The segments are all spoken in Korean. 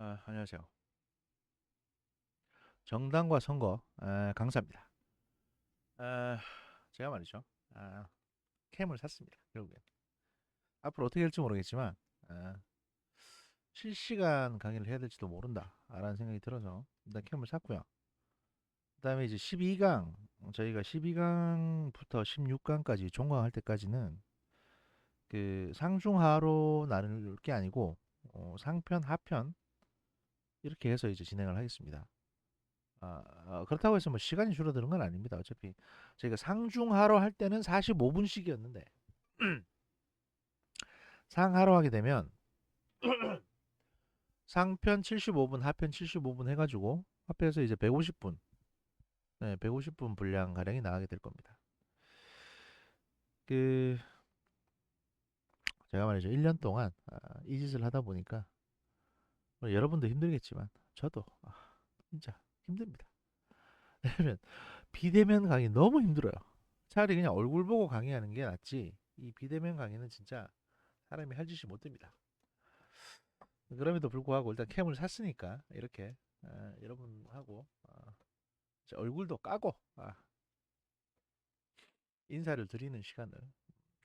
안녕하세요. 정당과 선거 강사입니다. 아, 제가 말이죠. 아, 캠을 샀습니다. 결국엔 앞으로 어떻게 될지 모르겠지만 아, 실시간 강의를 해야 될지도 모른다라는 생각이 들어서 일단 캠을 샀고요. 그다음에 이제 12강 저희가 12강부터 16강까지 종강할 때까지는 그 상중하로 나눌 게 아니고 상편 하편 이렇게 해서 이제 진행을 하겠습니다. 그렇다고 해서 뭐 시간이 줄어드는 건 아닙니다. 어차피 저희가 상중하로 할 때는 45분씩이었는데 상하로 하게 되면 상편 75분, 하편 75분 해가지고 합해서 이제 150분, 네, 150분 분량 가량이 나가게 될 겁니다. 그 제가 말이죠, 1년 동안 이 짓을 하다 보니까 뭐 여러분도 힘들겠지만 저도 진짜 힘듭니다. 왜냐면 비대면 강의 너무 힘들어요. 차라리 그냥 얼굴 보고 강의하는 게 낫지. 이 비대면 강의는 진짜 사람이 할 짓이 못 됩니다. 그럼에도 불구하고 일단 캠을 샀으니까 이렇게 여러분하고 이제 얼굴도 까고 인사를 드리는 시간을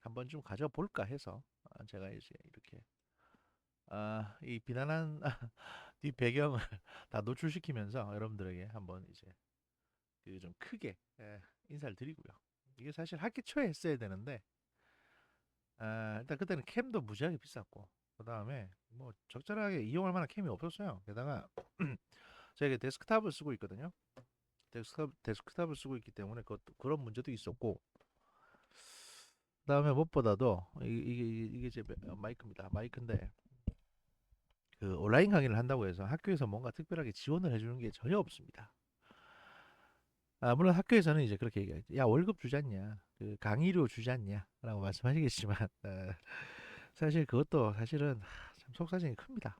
한번 좀 가져볼까 해서 제가 이제 이렇게 이 비난한 뒷 배경을 다 노출시키면서 여러분들에게 한번 이제 그 좀 크게 인사를 드리고요. 이게 사실 학기 초에 했어야 되는데 일단 그때는 캠도 무지하게 비쌌고 그 다음에 뭐 적절하게 이용할 만한 캠이 없었어요. 게다가 제가 데스크탑을 쓰고 있거든요. 데스크탑을 쓰고 있기 때문에 그런 문제도 있었고 그다음에 무엇보다도 이게 제 마이크입니다. 마이크인데 그 온라인 강의를 한다고 해서 학교에서 뭔가 특별하게 지원을 해주는 게 전혀 없습니다. 물론 학교에서는 이제 그렇게 얘기하죠. 야, 월급 주지 않냐, 그 강의료 주지 않냐라고 말씀하시겠지만 사실 그것도 사실은 참 속사정이 큽니다.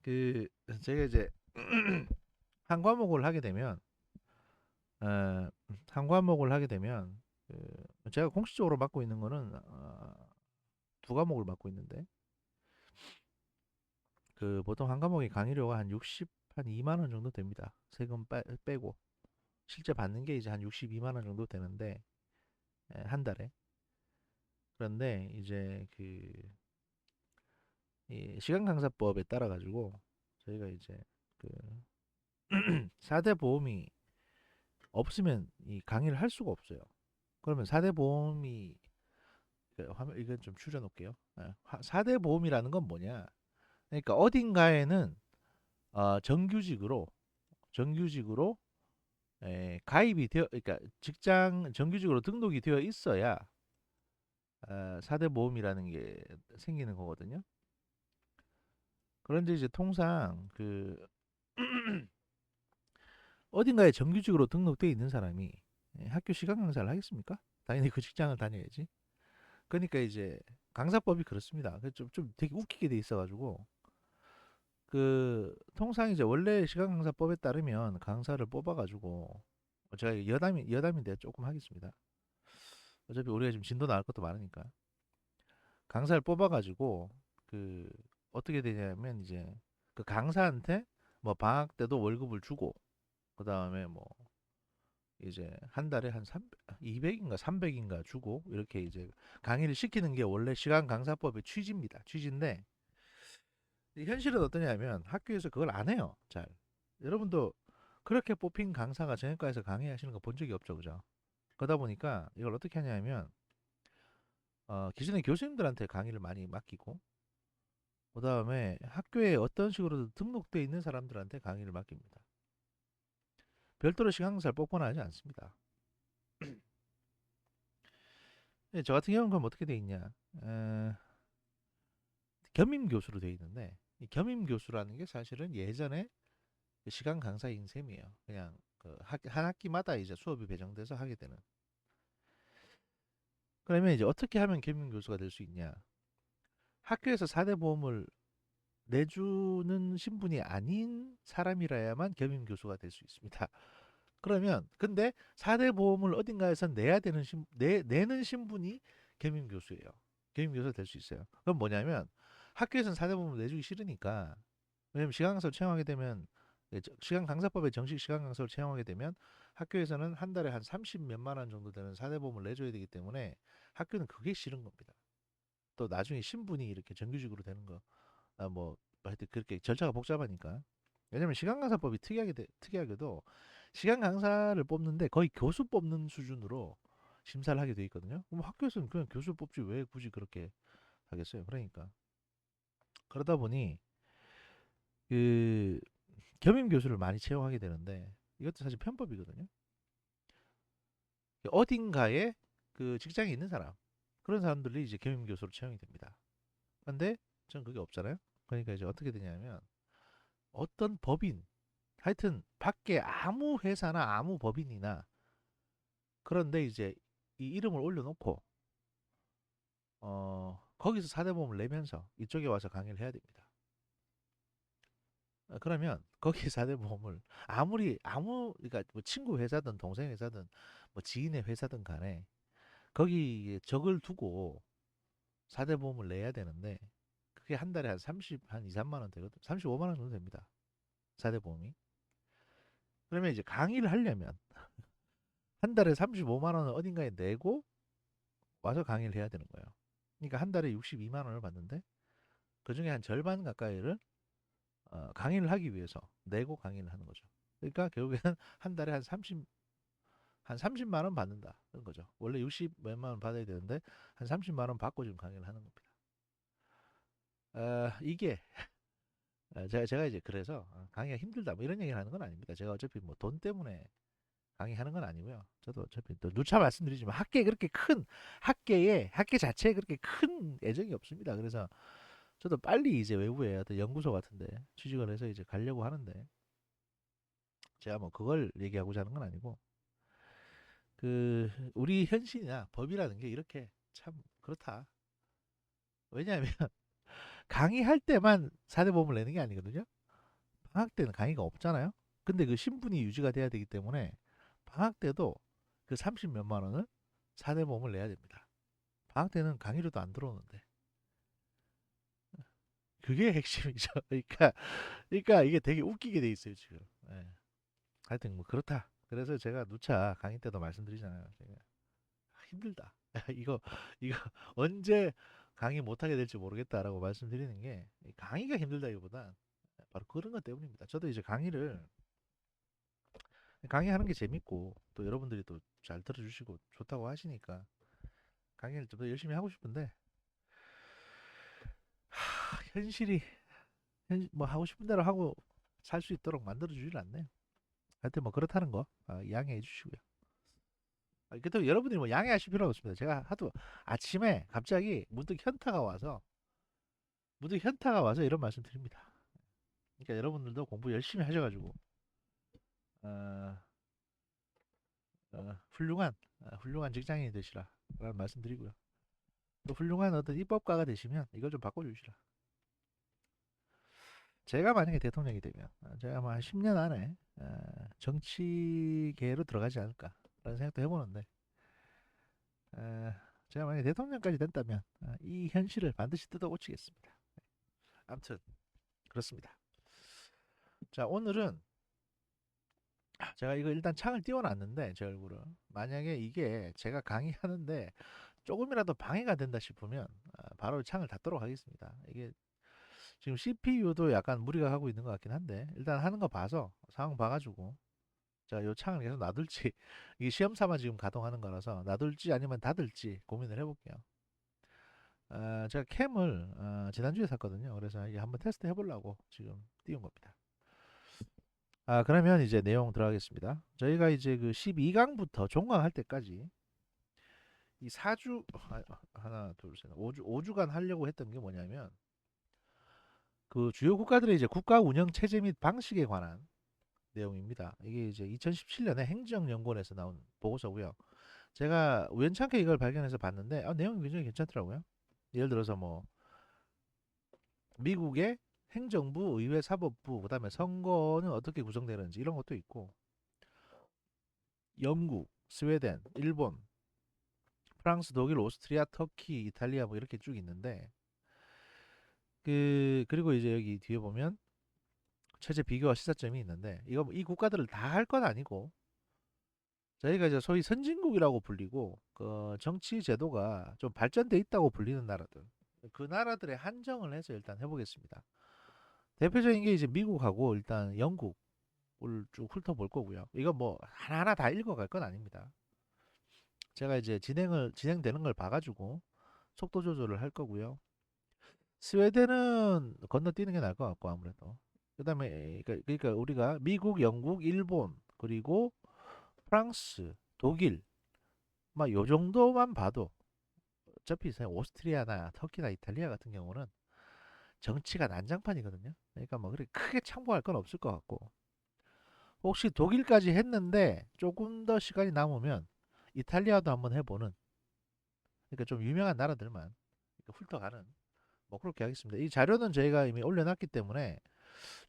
그 제가 이제 한 과목을 하게 되면 어, 한 과목을 하게 되면 제가 공식적으로 맡고 있는 거는 두 과목을 맡고 있는데 그 보통 한 과목의 강의료가 한 2만 원 정도 됩니다. 세금 빼고 실제 받는 게 이제 한 62만 원 정도 되는데 한 달에. 그런데 이제 이 시간 강사법에 따라 가지고 저희가 이제 그 4대 보험이 없으면 이 강의를 할 수가 없어요. 그러면 4대 보험이 화면 이건 좀 줄여 놓을게요. 4대 보험이라는 건 뭐냐? 그러니까 어딘가에는 정규직으로 가입이 되어, 그러니까 직장 정규직으로 등록이 되어 있어야 4대 보험이라는 게 생기는 거거든요. 그런데 이제 통상 어딘가에 정규직으로 등록되어 있는 사람이 학교 시간 강사를 하겠습니까? 당연히 그 직장을 다녀야지. 그러니까 이제 강사법이 그렇습니다. 좀 되게 웃기게 돼 있어가지고 통상 이제 원래 시간 강사법에 따르면 강사를 뽑아가지고 제가 여담인데 조금 하겠습니다. 어차피 우리가 지금 진도 나갈 것도 많으니까 강사를 뽑아가지고 그 어떻게 되냐면 이제 그 강사한테 뭐 방학 때도 월급을 주고 그 다음에 뭐 이제 한 달에 한 200인가 300인가 주고 이렇게 이제 강의를 시키는 게 원래 시간 강사법의 취지입니다. 취지인데 현실은 어떠냐면 학교에서 그걸 안 해요. 잘. 여러분도 그렇게 뽑힌 강사가 정형과에서 강의하시는 거 본 적이 없죠, 그죠? 그러다 보니까 이걸 어떻게 하냐면 기존의 교수님들한테 강의를 많이 맡기고 그다음에 학교에 어떤 식으로 등록돼 있는 사람들한테 강의를 맡깁니다. 별도로 시간 강사를 뽑거나 하지 않습니다. 저 같은 경우는 그럼 어떻게 돼 있냐? 에, 겸임 교수로 돼 있는데 이 겸임 교수라는 게 사실은 예전에 그 시간 강사인 셈이에요. 그냥 한 학기마다 이제 수업이 배정돼서 하게 되는. 그러면 이제 어떻게 하면 겸임 교수가 될 수 있냐? 학교에서 4대 보험을 내주는 신분이 아닌 사람이라야만 겸임 교수가 될 수 있습니다. 그러면 근데 4대 보험을 어딘가에서 내야 되는 내는 신분이 겸임 교수예요. 겸임 교수가 될 수 있어요. 그럼 뭐냐면 학교에서는 사대보험을 내주기 싫으니까. 왜냐면 시간 강사로 채용하게 되면 시간 강사법에 정식 시간 강사로 채용하게 되면 학교에서는 한 달에 한 30 몇만 원 정도 되는 사대보험을 내줘야 되기 때문에 학교는 그게 싫은 겁니다. 또 나중에 신분이 이렇게 정규직으로 되는 거, 뭐 하여튼 그렇게 절차가 복잡하니까. 왜냐면 시간 강사법이 특이하게도 시간 강사를 뽑는데 거의 교수 뽑는 수준으로 심사를 하게 돼 있거든요. 그럼 학교에서는 그냥 교수 뽑지 왜 굳이 그렇게 하겠어요? 그러니까 그러다 보니 그 겸임 교수를 많이 채용하게 되는데 이것도 사실 편법이거든요. 어딘가에 그 직장에 있는 사람, 그런 사람들이 이제 겸임 교수로 채용이 됩니다. 근데 전 그게 없잖아요. 그러니까 이제 어떻게 되냐면 어떤 법인, 하여튼 밖에 아무 회사나 아무 법인이나 그런데 이제 이 이름을 올려놓고 거기서 사대보험을 내면서 이쪽에 와서 강의를 해야 됩니다. 그러면 거기 사대보험을 그러니까 뭐 친구 회사든 동생 회사든 뭐 지인의 회사든 간에 거기에 적을 두고 사대보험을 내야 되는데 그게 한 달에 한 2, 3만 원 되거든. 35만 원 정도 됩니다. 사대보험이. 그러면 이제 강의를 하려면 한 달에 35만 원을 어딘가에 내고 와서 강의를 해야 되는 거예요. 그러니까 한 달에 62만 원을 받는데 그중에 한 절반 가까이를 강의를 하기 위해서 내고 강의를 하는 거죠. 그러니까 결국에는 한 달에 한 30만 원 받는다. 그런 거죠. 원래 60 몇만 원 받아야 되는데 한 30만 원 받고 지금 강의를 하는 겁니다. 이게 제가 이제 그래서 강의가 힘들다 뭐 이런 얘기를 하는 건 아닙니다. 제가 어차피 뭐 돈 때문에 강의하는 건 아니고요. 저도 어차피 또 누차 말씀드리지만 학계 자체에 그렇게 큰 애정이 없습니다. 그래서 저도 빨리 이제 외부에 어떤 연구소 같은데 취직을 해서 이제 가려고 하는데 제가 뭐 그걸 얘기하고자 하는 건 아니고 그 우리 현실이나 법이라는 게 이렇게 참 그렇다. 왜냐하면 강의할 때만 사대보험을 내는 게 아니거든요. 방학 때는 강의가 없잖아요. 근데 그 신분이 유지가 돼야 되기 때문에 방학 때도 그 30 몇만 원을 사대보험을 내야 됩니다. 방학 때는 강의료도 안 들어오는데 그게 핵심이죠. 그러니까 이게 되게 웃기게 돼 있어요 지금. 예. 하여튼 뭐 그렇다. 그래서 제가 누차 강의 때도 말씀드리잖아요. 제가 힘들다. 이거 언제 강의 못하게 될지 모르겠다라고 말씀드리는 게 강의가 힘들다기보다 바로 그런 것 때문입니다. 저도 이제 강의하는 게 재밌고 또 여러분들이 또 잘 들어주시고 좋다고 하시니까 강의를 좀 더 열심히 하고 싶은데 현실이 뭐 하고 싶은 대로 하고 살 수 있도록 만들어 주질 않네요. 하여튼 뭐 그렇다는 거 양해해 주시고요. 그렇다고 여러분들이 뭐 양해하실 필요는 없습니다. 제가 하도 아침에 갑자기 문득 현타가 와서 이런 말씀 드립니다. 그러니까 여러분들도 공부 열심히 하셔가지고 어, 훌륭한 직장인이 되시라라는 말씀드리고요. 또 훌륭한 어떤 입법가가 되시면 이걸 좀 바꿔주시라. 제가 만약에 대통령이 되면 제가 아마 한 10년 안에 정치계로 들어가지 않을까라는 생각도 해보는데 어, 제가 만약에 대통령까지 된다면 이 현실을 반드시 뜯어고치겠습니다. 아무튼 그렇습니다. 자 오늘은 제가 이거 일단 창을 띄워놨는데 제 얼굴을 만약에 이게 제가 강의하는데 조금이라도 방해가 된다 싶으면 바로 창을 닫도록 하겠습니다. 이게 지금 CPU도 약간 무리가 가고 있는 것 같긴 한데 일단 하는 거 봐서 상황 봐가지고 자, 요 창을 계속 놔둘지 이게 시험 삼아 지금 가동하는 거라서 놔둘지 아니면 닫을지 고민을 해볼게요. 제가 캠을 지난주에 샀거든요. 그래서 이게 한번 테스트 해보려고 지금 띄운 겁니다. 그러면 이제 내용 들어가겠습니다. 저희가 이제 그 12강부터 종강할 때까지 이 4주 하나 둘셋 5주간 하려고 했던 게 뭐냐면 그 주요 국가들의 이제 국가 운영 체제 및 방식에 관한 내용입니다. 이게 이제 2017년에 행정연구원에서 나온 보고서고요. 제가 우연찮게 이걸 발견해서 봤는데 내용이 굉장히 괜찮더라고요. 예를 들어서 뭐 미국의 행정부, 의회, 사법부, 그다음에 선거는 어떻게 구성되는지 이런 것도 있고 영국, 스웨덴, 일본, 프랑스, 독일, 오스트리아, 터키, 이탈리아 뭐 이렇게 쭉 있는데 그리고 이제 여기 뒤에 보면 체제 비교와 시사점이 있는데 이 국가들을 다 할 건 아니고 저희가 이제 소위 선진국이라고 불리고 그 정치 제도가 좀 발전돼 있다고 불리는 나라들 그 나라들의 한정을 해서 일단 해보겠습니다. 대표적인 게 이제 미국하고 일단 영국을 쭉 훑어볼 거고요. 이거 뭐 하나하나 다 읽어갈 건 아닙니다. 제가 이제 진행되는 걸 봐가지고 속도 조절을 할 거고요. 스웨덴은 건너뛰는 게 나을 것 같고 아무래도. 그다음에 그러니까 우리가 미국, 영국, 일본 그리고 프랑스, 독일 막 요 정도만 봐도 어차피 오스트리아나 터키나 이탈리아 같은 경우는 정치가 난장판이거든요. 그러니까 뭐 그렇게 크게 참고할 건 없을 것 같고 혹시 독일까지 했는데 조금 더 시간이 남으면 이탈리아도 한번 해보는 그러니까 좀 유명한 나라들만 훑어가는 뭐 그렇게 하겠습니다. 이 자료는 저희가 이미 올려놨기 때문에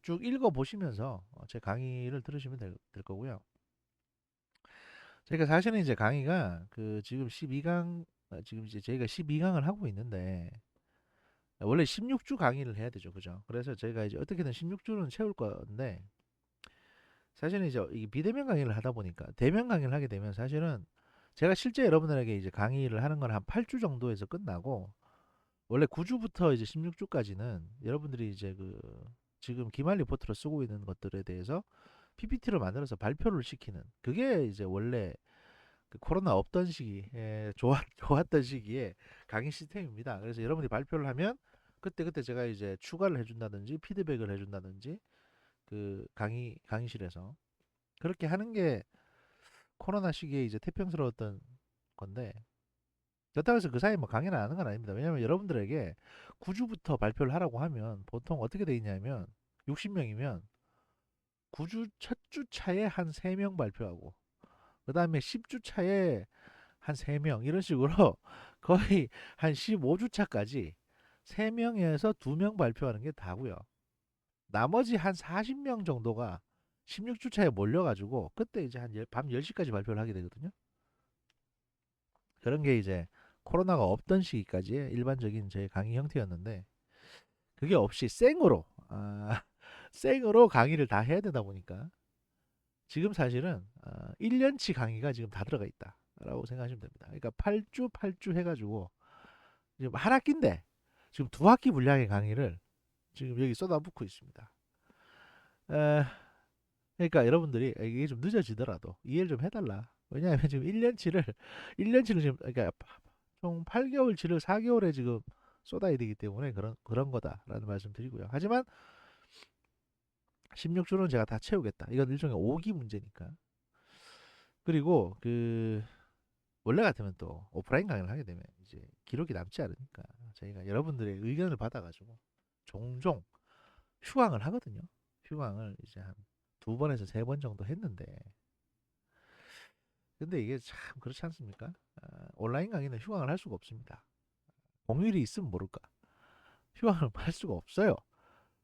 쭉 읽어보시면서 제 강의를 들으시면 될 거고요. 저희가 사실은 이제 강의가 그 지금 12강 지금 이제 저희가 12강을 하고 있는데 원래 16주 강의를 해야 되죠. 그죠? 그래서 저희가 이제 어떻게든 16주는 채울 건데 사실은 이제 이 비대면 강의를 하다 보니까 대면 강의를 하게 되면 사실은 제가 실제 여러분들에게 이제 강의를 하는 건 한 8주 정도에서 끝나고 원래 9주부터 이제 16주까지는 여러분들이 이제 그 지금 기말 리포트로 쓰고 있는 것들에 대해서 PPT를 만들어서 발표를 시키는 그게 이제 원래 그 코로나 없던 시기에 좋았던 시기에 강의 시스템입니다. 그래서 여러분이 발표를 하면 그때 제가 이제 추가를 해준다든지 피드백을 해준다든지 그 강의실에서 그렇게 하는 게 코로나 시기에 이제 태평스러웠던 건데 그렇다고 해서 그 사이에 뭐 강의를 안 하는 건 아닙니다. 왜냐하면 여러분들에게 9주부터 발표를 하라고 하면 보통 어떻게 돼 있냐면 60명이면 9주 첫 주 차에 한 3명 발표하고 그 다음에 10주 차에 한 3명 이런 식으로 거의 한 15주 차까지 3명에서 2명 발표하는 게 다고요. 나머지 한 40명 정도가 16주 차에 몰려가지고 그때 이제 밤 10시까지 발표를 하게 되거든요. 그런 게 이제 코로나가 없던 시기까지의 일반적인 제 강의 형태였는데 그게 없이 생으로 생으로 강의를 다 해야 되다 보니까 지금 사실은 1년치 강의가 지금 다 들어가 있다라고 생각하시면 됩니다. 그러니까 8주 해가지고 지금 한 학기인데 지금 두 학기 분량의 강의를 지금 여기 쏟아붓고 있습니다. 에, 그러니까 여러분들이 이게 좀 늦어지더라도 이해를 좀 해달라. 왜냐하면 지금 1년치를 지금 그러니까 총 8개월치를 4개월에 지금 쏟아야 되기 때문에 그런 거다라는 말씀 드리고요. 하지만 16주는 제가 다 채우겠다. 이건 일종의 오기 문제니까. 그리고 그 원래 같으면 또 오프라인 강의를 하게 되면 이제 기록이 남지 않으니까 저희가 여러분들의 의견을 받아가지고 종종 휴강을 하거든요. 휴강을 이제 한 2번에서 3번 정도 했는데 근데 이게 참 그렇지 않습니까? 온라인 강의는 휴강을 할 수가 없습니다. 공휴일이 있으면 모를까. 휴강을 할 수가 없어요.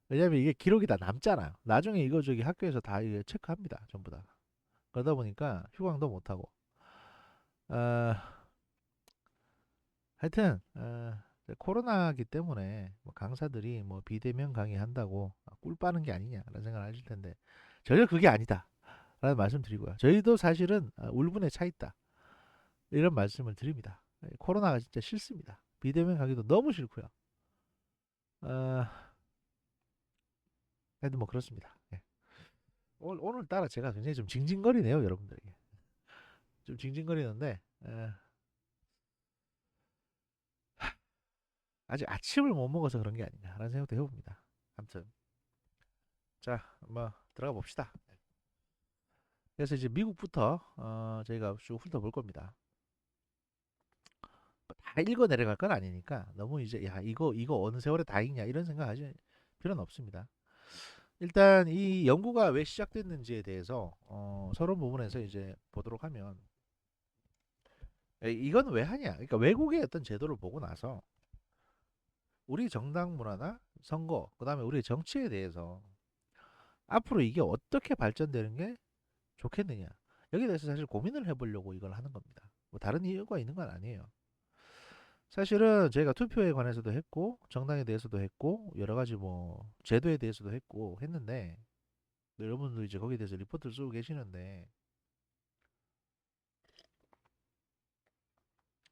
왜냐면 이게 기록이 다 남잖아요. 나중에 이거 저기 학교에서 다 이게 체크합니다. 전부 다. 그러다 보니까 휴강도 못하고. 어, 하여튼 코로나기 때문에 뭐 강사들이 뭐 비대면 강의한다고 꿀 빠는 게 아니냐라는 생각을 하실 텐데 전혀 그게 아니다. 라는 말씀 드리고요. 저희도 사실은 울분에 차 있다. 이런 말씀을 드립니다. 코로나가 진짜 싫습니다. 비대면 강의도 너무 싫고요. 어, 하여튼 뭐 그렇습니다. 예. 오늘따라 제가 굉장히 좀 징징거리네요, 여러분들에게. 좀 징징거리는데 아직 아침을 못 먹어서 그런 게 아닌가라는 생각도 해봅니다. 아무튼 자, 뭐 들어가 봅시다. 그래서 이제 미국부터 저희가 쭉 훑어볼 겁니다. 다 읽어 내려갈 건 아니니까 너무 이제 야 이거 어느 세월에 다 읽냐 이런 생각하실 필요는 없습니다. 일단 이 연구가 왜 시작됐는지에 대해서 서론 부분에서 이제 보도록 하면 이건 왜 하냐? 그러니까 외국의 어떤 제도를 보고 나서 우리 정당 문화나 선거, 그다음에 우리 정치에 대해서 앞으로 이게 어떻게 발전되는 게 좋겠느냐? 여기에 대해서 사실 고민을 해보려고 이걸 하는 겁니다. 뭐 다른 이유가 있는 건 아니에요. 사실은 저희가 투표에 관해서도 했고 정당에 대해서도 했고 여러 가지 뭐 제도에 대해서도 했고 했는데 여러분도 이제 거기에 대해서 리포트를 쓰고 계시는데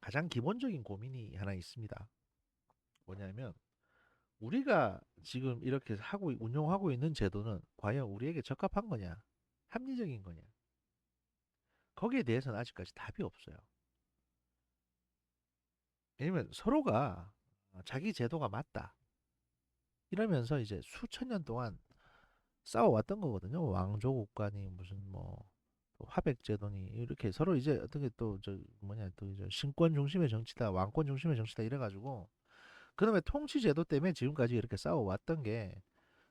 가장 기본적인 고민이 하나 있습니다. 뭐냐면 우리가 지금 이렇게 하고 운영하고 있는 제도는 과연 우리에게 적합한 거냐, 합리적인 거냐? 거기에 대해서는 아직까지 답이 없어요. 왜냐면 서로가 자기 제도가 맞다 이러면서 이제 수천 년 동안 싸워왔던 거거든요. 왕조국 간이 무슨 뭐 화백 제도니 이렇게 서로 이제 어떤 게 또 저 뭐냐 또 이제 신권 중심의 정치다, 왕권 중심의 정치다 이래가지고 그놈의 통치 제도 때문에 지금까지 이렇게 싸워왔던 게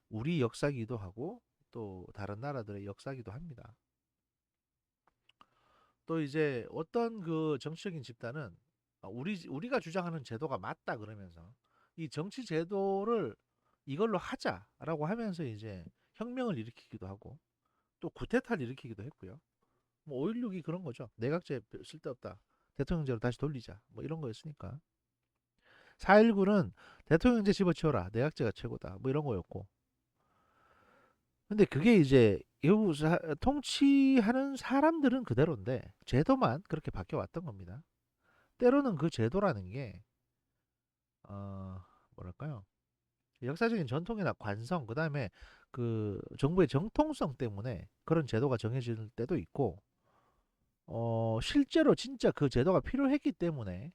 우리 역사기도 하고 또 다른 나라들의 역사기도 합니다. 또 이제 어떤 그 정치적인 집단은 우리가 주장하는 제도가 맞다 그러면서 이 정치 제도를 이걸로 하자라고 하면서 이제 혁명을 일으키기도 하고 또 쿠데타를 일으키기도 했고요. 뭐 5.16이 그런 거죠. 내각제 쓸데없다. 대통령제로 다시 돌리자. 뭐 이런 거였으니까. 4.19는 대통령제 집어치워라. 내각제가 최고다. 뭐 이런 거였고. 근데 그게 이제 통치하는 사람들은 그대로인데 제도만 그렇게 바뀌어 왔던 겁니다. 때로는 그 제도라는 게 뭐랄까요? 역사적인 전통이나 관성, 그다음에 그 정부의 정통성 때문에 그런 제도가 정해질 때도 있고 실제로 진짜 그 제도가 필요했기 때문에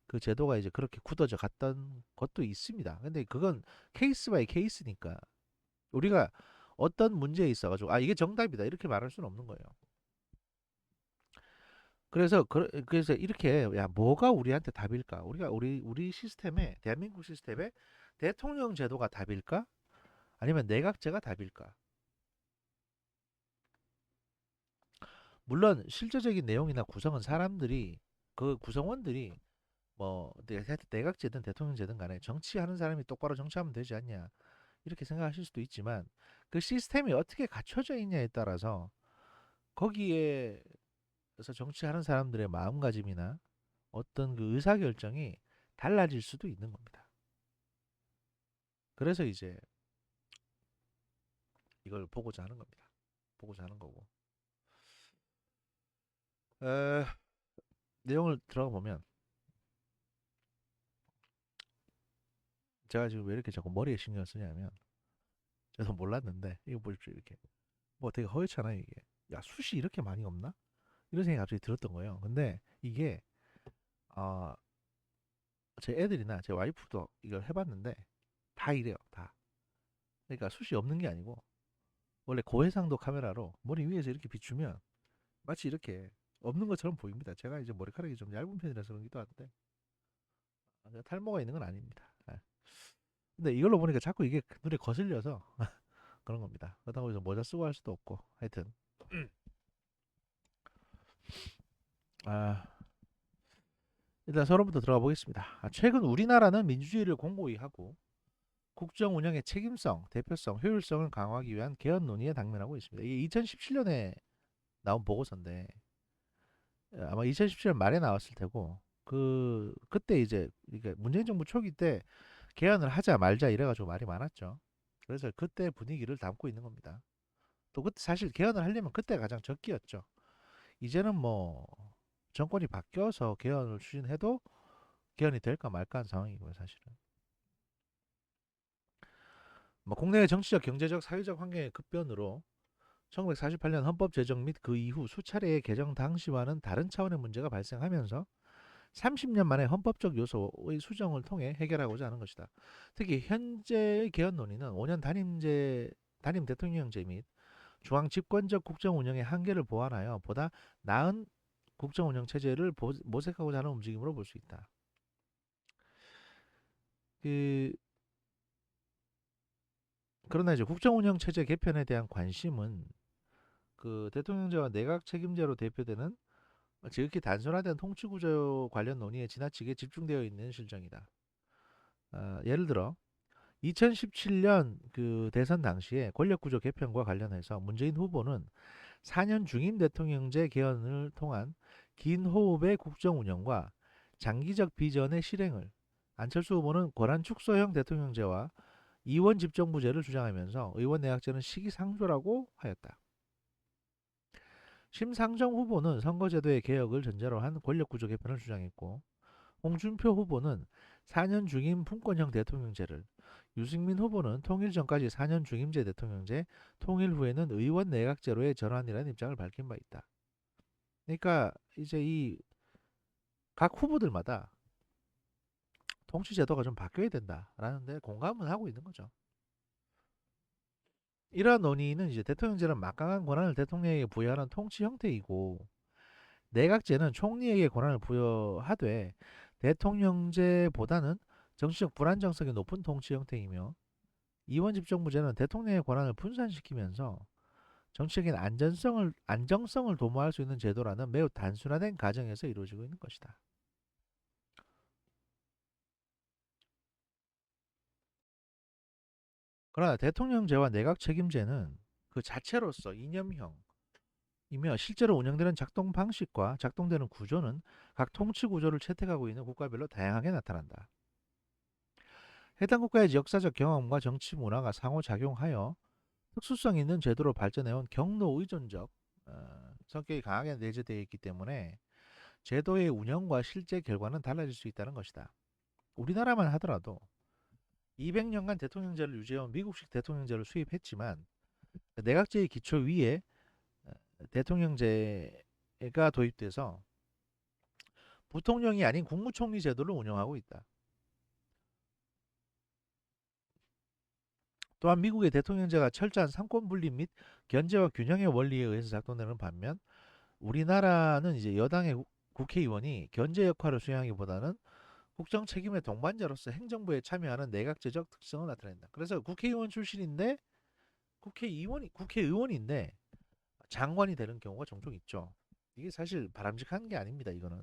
그 제도가 이제 그렇게 굳어져 갔던 것도 있습니다. 근데 그건 케이스 바이 케이스니까 우리가 어떤 문제에 있어가지고 이게 정답이다 이렇게 말할 수는 없는 거예요. 그래서 이렇게 야 뭐가 우리한테 답일까? 우리 시스템에 대한민국 시스템에 대통령 제도가 답일까? 아니면 내각제가 답일까? 물론 실제적인 내용이나 구성은 사람들이 그 구성원들이 뭐 내각제든 대통령제든 간에 정치하는 사람이 똑바로 정치하면 되지 않냐 이렇게 생각하실 수도 있지만 그 시스템이 어떻게 갖춰져 있냐에 따라서 거기에서 정치하는 사람들의 마음가짐이나 어떤 그 의사결정이 달라질 수도 있는 겁니다. 그래서 이제 이걸 보고자 하는 겁니다. 보고자 하는 거고. 에, 내용을 들어가 보면 제가 지금 왜 이렇게 자꾸 머리에 신경 쓰냐면 저도 몰랐는데 이거 보십시오 이렇게 뭐 되게 허옇잖아요 이게. 야 숱이 이렇게 많이 없나? 이런 생각이 갑자기 들었던 거예요. 근데 이게 어, 제 애들이나 제 와이프도 이걸 해봤는데 다 이래요 다. 그러니까 숱이 없는 게 아니고 원래 고해상도 카메라로 머리 위에서 이렇게 비추면 마치 이렇게 없는 것처럼 보입니다. 제가 이제 머리카락이 좀 얇은 편이라서 그런기도 한데 탈모가 있는 건 아닙니다. 근데 이걸로 보니까 자꾸 이게 눈에 거슬려서 그런 겁니다. 그렇다고 해서 모자 쓰고 할 수도 없고 하여튼 아, 일단 서론부터 들어가 보겠습니다. 최근 우리나라는 민주주의를 공고히 하고 국정 운영의 책임성, 대표성, 효율성을 강화하기 위한 개헌 논의에 당면하고 있습니다. 이게 2017년에 나온 보고서인데 아마 2017년 말에 나왔을 테고 그때 이제 이게 문재인 정부 초기 때 개헌을 하자 말자 이래가지고 말이 많았죠. 그래서 그때 분위기를 담고 있는 겁니다. 또 그때 사실 개헌을 하려면 그때 가장 적기였죠. 이제는 뭐 정권이 바뀌어서 개헌을 추진해도 개헌이 될까 말까 한 상황이고요, 사실은. 뭐 국내의 정치적, 경제적, 사회적 환경의 급변으로 1948년 헌법 제정 및 그 이후 수차례의 개정 당시와는 다른 차원의 문제가 발생하면서 30년 만에 헌법적 요소의 수정을 통해 해결하고자 하는 것이다. 특히 현재의 개헌 논의는 5년 단임 대통령제 및 중앙 집권적 국정 운영의 한계를 보완하여 보다 나은 국정 운영 체제를 모색하고자 하는 움직임으로 볼 수 있다. 그 그러나 이제 국정 운영 체제 개편에 대한 관심은 그 대통령제와 내각 책임제로 대표되는 지극히 단순화된 통치 구조 관련 논의에 지나치게 집중되어 있는 실정이다. 예를 들어 2017년 그 대선 당시에 권력 구조 개편과 관련해서 문재인 후보는 4년 중임 대통령제 개헌을 통한 긴 호흡의 국정 운영과 장기적 비전의 실행을 안철수 후보는 권한 축소형 대통령제와 이원 집정부제를 주장하면서 의원 내각제는 시기상조라고 하였다. 심상정 후보는 선거제도의 개혁을 전제로 한 권력구조 개편을 주장했고 홍준표 후보는 4년 중임 분권형 대통령제를 유승민 후보는 통일 전까지 4년 중임제 대통령제, 통일 후에는 의원 내각제로의 전환이라는 입장을 밝힌 바 있다. 그러니까 이제 이 각 후보들마다 통치 제도가 좀 바뀌어야 된다라는 데 공감은 하고 있는 거죠. 이러한 논의는 이제 대통령제는 막강한 권한을 대통령에게 부여하는 통치 형태이고 내각제는 총리에게 권한을 부여하되 대통령제보다는 정치적 불안정성이 높은 통치 형태이며 이원집정부제는 대통령의 권한을 분산시키면서 정치적인 안정성을 도모할 수 있는 제도라는 매우 단순화된 가정에서 이루어지고 있는 것이다. 그러나 대통령제와 내각책임제는 그 자체로서 이념형 이며 실제로 운영되는 작동 방식과 작동되는 구조는 각 통치 구조를 채택하고 있는 국가별로 다양하게 나타난다. 해당 국가의 역사적 경험과 정치 문화가 상호작용하여 특수성 있는 제도로 발전해온 경로 의존적 성격이 강하게 내재되어 있기 때문에 제도의 운영과 실제 결과는 달라질 수 있다는 것이다. 우리나라만 하더라도 200년간 대통령제를 유지해온 미국식 대통령제를 수입했지만 내각제의 기초 위에 대통령제가 도입돼서 부통령이 아닌 국무총리 제도를 운영하고 있다. 또한 미국의 대통령제가 철저한 상권 분립 및 견제와 균형의 원리에 의해서 작동되는 반면 우리나라는 이제 여당의 국회의원이 견제 역할을 수행하기보다는 국정 책임의 동반자로서 행정부에 참여하는 내각제적 특성을 나타낸다. 그래서 국회의원 출신인데 국회의원인데 장관이 되는 경우가 종종 있죠. 이게 사실 바람직한 게 아닙니다. 이거는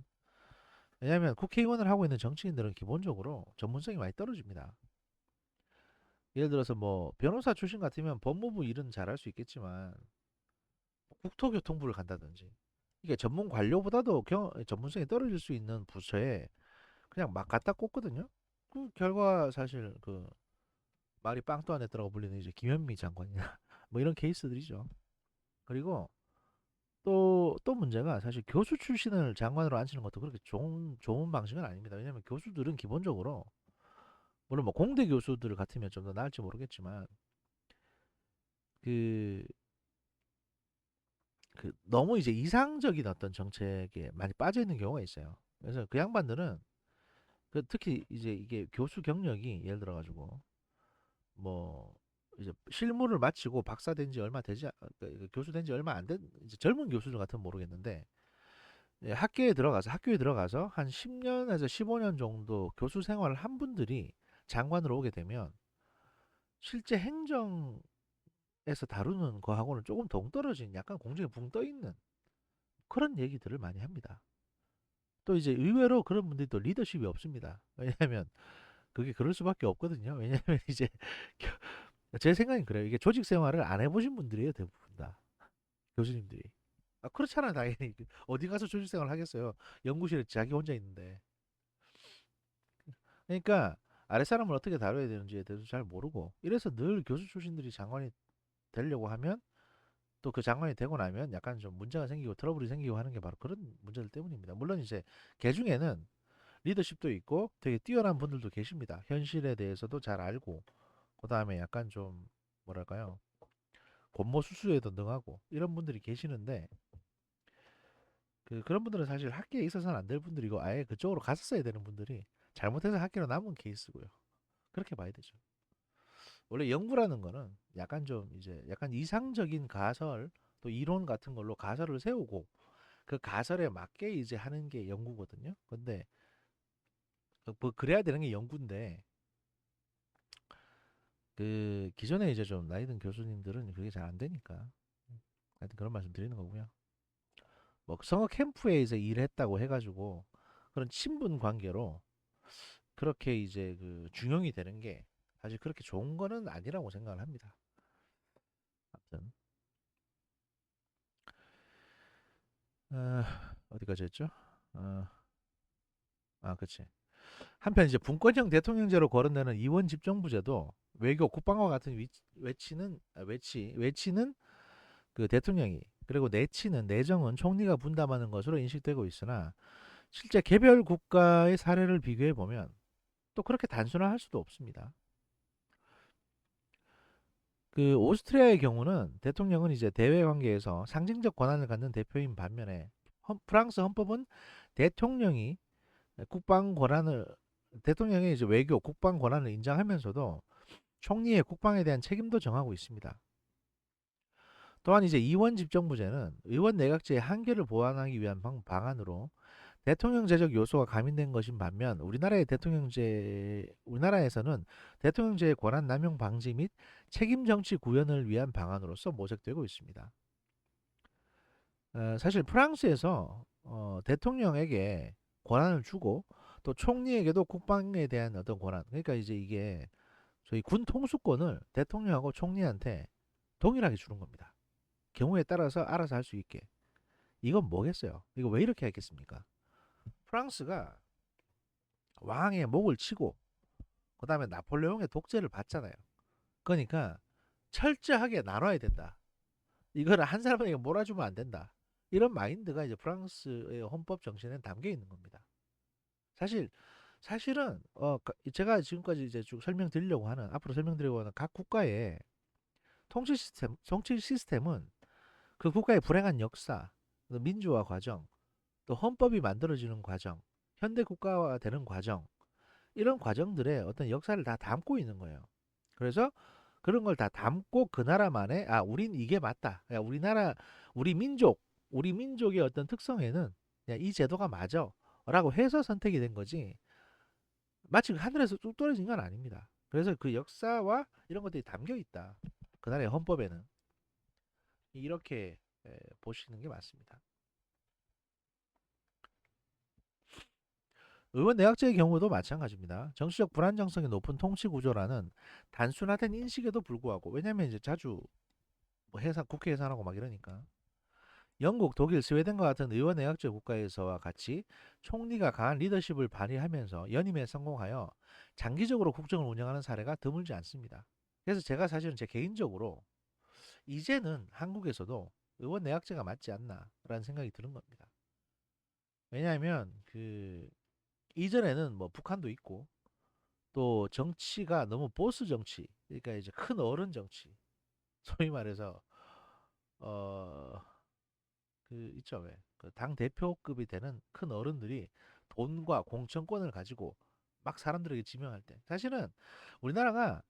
왜냐하면 국회의원을 하고 있는 정치인들은 기본적으로 전문성이 많이 떨어집니다. 예를 들어서 뭐 변호사 출신 같으면 법무부 일은 잘할 수 있겠지만 국토교통부를 간다든지 이게 전문 관료보다도 전문성이 떨어질 수 있는 부서에 그냥 막 갖다 꽂거든요. 그 결과 사실 그 말이 빵또 안 했더라고 불리는 이제 김현미 장관이나 뭐 이런 케이스들이죠. 그리고 또 문제가 사실 교수 출신을 장관으로 앉히는 것도 그렇게 좋은 방식은 아닙니다. 왜냐하면 교수들은 기본적으로 물론 뭐 공대 교수들 같으면 좀 더 나을지 모르겠지만 그, 그 너무 이제 이상적인 어떤 정책에 많이 빠져 있는 경우가 있어요. 그래서 그 양반들은 그 특히 이제 이게 교수 경력이 예를 들어 가지고 뭐 이제 실무를 마치고 박사 된 지 얼마 되지 그 교수 된 지 얼마 안 된 이제 젊은 교수들 같으면 모르겠는데 예, 학교에 들어가서 한 10년에서 15년 정도 교수 생활을 한 분들이 장관으로 오게 되면 실제 행정에서 다루는 거하고는 조금 동떨어진 약간 공중에 붕 떠 있는 그런 얘기들을 많이 합니다. 또 이제 의외로 그런 분들이 또 리더십이 없습니다. 왜냐하면 그게 그럴 수밖에 없거든요. 왜냐하면 이제 제 생각엔 그래요. 이게 조직 생활을 안 해보신 분들이에요, 대부분 다 교수님들이. 아, 그렇잖아, 당연히. 어디 가서 조직 생활 하겠어요. 연구실에 자기 혼자 있는데. 그러니까 아랫사람을 어떻게 다뤄야 되는지에 대해서 잘 모르고 이래서 늘 교수 출신들이 장관이 되려고 하면 또 그 장관이 되고 나면 약간 좀 문제가 생기고 트러블이 생기고 하는 게 바로 그런 문제들 때문입니다. 물론 이제 개 중에는 리더십도 있고 되게 뛰어난 분들도 계십니다. 현실에 대해서도 잘 알고 그다음에 약간 좀 뭐랄까요? 권모수수에도 능하고 이런 분들이 계시는데 그런 분들은 사실 학계에 있어서는 안 될 분들이고 아예 그쪽으로 갔었어야 되는 분들이 잘못해서 학계로 남은 케이스고요. 그렇게 봐야 되죠. 원래 연구라는 거는 약간 좀 이제 약간 이상적인 가설 또 이론 같은 걸로 가설을 세우고 그 가설에 맞게 이제 하는 게 연구거든요. 근데 뭐 그래야 되는 게 연구인데 그 기존에 이제 좀 나이 든 교수님들은 그게 잘 안 되니까 하여튼 그런 말씀 드리는 거고요. 뭐 성어 캠프에 이제 일했다고 해가지고 그런 친분 관계로 그렇게 이제 그 중용이 되는 게 사실 그렇게 좋은 거는 아니라고 생각을 합니다. 아무튼 어디까지 했죠? 어, 아, 그치. 한편 이제 분권형 대통령제로 거론되는 이원 집정부제도 외교 국방과 같은 외치는 그 대통령이, 그리고 내치는 내정은 총리가 분담하는 것으로 인식되고 있으나 실제 개별 국가의 사례를 비교해 보면 또 그렇게 단순화할 수도 없습니다. 그 오스트리아의 경우는 대통령은 이제 대외 관계에서 상징적 권한을 갖는 대표인 반면에 프랑스 헌법은 대통령이 국방 권한을 대통령의 이제 외교 국방 권한을 인정하면서도 총리의 국방에 대한 책임도 정하고 있습니다. 또한 이제 이원 집정부제는 의원 내각제의 한계를 보완하기 위한 방안으로 대통령제적 요소가 가미된 것인 반면 우리나라에서는 대통령제의 권한 남용 방지 및 책임 정치 구현을 위한 방안으로서 모색되고 있습니다. 사실 프랑스에서 대통령에게 권한을 주고 또 총리에게도 국방에 대한 어떤 권한, 그러니까 이제 이게 저희 군 통수권을 대통령하고 총리한테 동일하게 주는 겁니다. 경우에 따라서 알아서 할 수 있게. 이건 뭐겠어요? 이거 왜 이렇게 했겠습니까? 프랑스가 왕의 목을 치고 그 다음에 나폴레옹의 독재를 받잖아요. 그러니까 철저하게 나눠야 된다. 이거를 한 사람에게 몰아주면 안 된다. 이런 마인드가 이제 프랑스의 헌법 정신에 담겨 있는 겁니다. 사실 사실은 제가 지금까지 이제 쭉 설명드리려고 하는 앞으로 설명드리려고 하는 각 국가의 통치 시스템은 그 국가의 불행한 역사, 민주화 과정, 또 헌법이 만들어지는 과정, 현대 국가화 되는 과정, 이런 과정들의 어떤 역사를 다 담고 있는 거예요. 그래서 그런 걸 다 담고 그 나라만의 우린 이게 맞다. 야, 우리 민족의 어떤 특성에는 야, 이 제도가 맞아라고 해서 선택이 된 거지. 마치 하늘에서 뚝 떨어진 건 아닙니다. 그래서 그 역사와 이런 것들이 담겨 있다. 그 나라의 헌법에는 이렇게 보시는 게 맞습니다. 의원 내각제의 경우도 마찬가지입니다. 정치적 불안정성이 높은 통치 구조라는 단순화된 인식에도 불구하고, 왜냐면 이제 자주 뭐 국회 해산하고 막 이러니까 영국, 독일, 스웨덴과 같은 의원 내각제 국가에서와 같이 총리가 강한 리더십을 발휘하면서 연임에 성공하여 장기적으로 국정을 운영하는 사례가 드물지 않습니다. 그래서 제가 사실은 제 개인적으로 이제는 한국에서도 의원 내각제가 맞지 않나라는 생각이 드는 겁니다. 왜냐하면 그 이전에는 뭐 북한도 있고 또 정치가 너무 보수 정치, 그러니까 이제 큰 어른 정치, 소위 말해서 어 그 있죠 왜? 그 당 대표급이 되는 큰 어른들이 돈과 공천권을 가지고 막 사람들에게 지명할 때, 사실은 우리나라가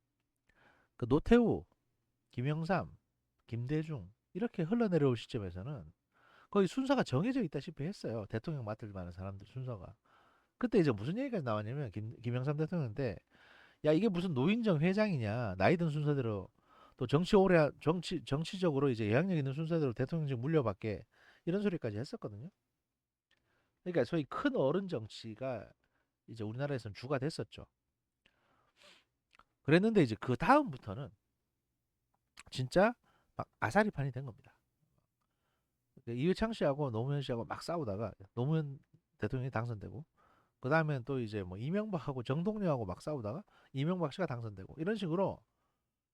그 노태우, 김영삼, 김대중 이렇게 흘러내려올 시점에서는 거의 순서가 정해져 있다시피 했어요. 대통령 맡을 만한 사람들 순서가. 그때 이제 무슨 얘기가 나왔냐면 김영삼 대통령 때, 야 이게 무슨 노인정 회장이냐, 나이 든 순서대로 또 정치적으로 이제 영향력 있는 순서대로 대통령직 물려받게, 이런 소리까지 했었거든요. 그러니까 소위 큰 어른 정치가 이제 우리나라에서는 주가 됐었죠. 그랬는데 이제 그 다음부터는 진짜 막 아사리판이 된 겁니다. 그러니까 이회창 씨하고 노무현 씨하고 막 싸우다가 노무현 대통령이 당선되고, 그 다음엔 또 이제 뭐 이명박하고 정동영하고 막 싸우다가 이명박 씨가 당선되고, 이런 식으로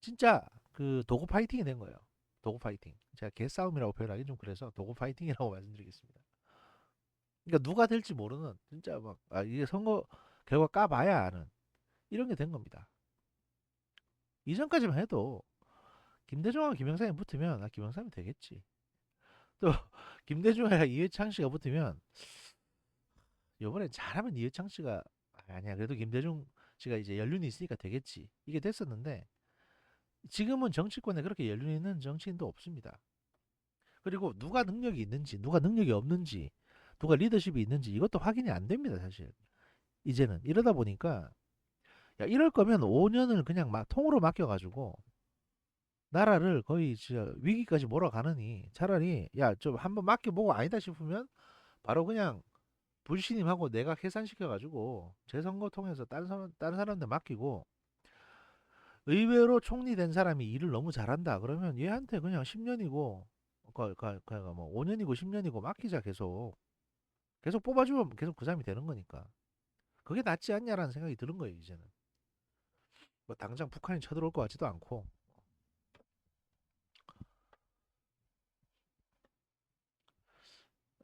진짜 그 도구 파이팅이 된 거예요. 도구 파이팅. 제가 개싸움이라고 표현하기 좀 그래서 도구 파이팅이라고 말씀드리겠습니다. 그러니까 누가 될지 모르는, 진짜 막 이게 선거 결과 까봐야 아는 이런 게 된 겁니다. 이전까지만 해도 김대중하고 김영삼이 붙으면 김영삼이 되겠지. 또 김대중이랑 이회창 씨가 붙으면 이번에 잘하면 이회창 씨가 아니야 그래도 김대중 씨가 이제 연륜이 있으니까 되겠지. 이게 됐었는데 지금은 정치권에 그렇게 연륜 있는 정치인도 없습니다. 그리고 누가 능력이 있는지 누가 능력이 없는지 누가 리더십이 있는지 이것도 확인이 안 됩니다 사실. 이제는 이러다 보니까 야 이럴 거면 5년을 그냥 막 통으로 맡겨가지고 나라를 거의 진짜 위기까지 몰아가느니 차라리 야 좀 한번 맡겨보고 아니다 싶으면 바로 그냥 불신임하고 내각 해산시켜가지고 재선거 통해서 다른 사람한테 맡기고, 의외로 총리 된 사람이 일을 너무 잘한다 그러면 얘한테 그냥 10년이고 뭐 5년이고 10년이고 맡기자. 계속 뽑아주면 계속 그 사람이 되는 거니까. 그게 낫지 않냐라는 생각이 드는 거예요, 이제는. 뭐 당장 북한이 쳐들어올 것 같지도 않고.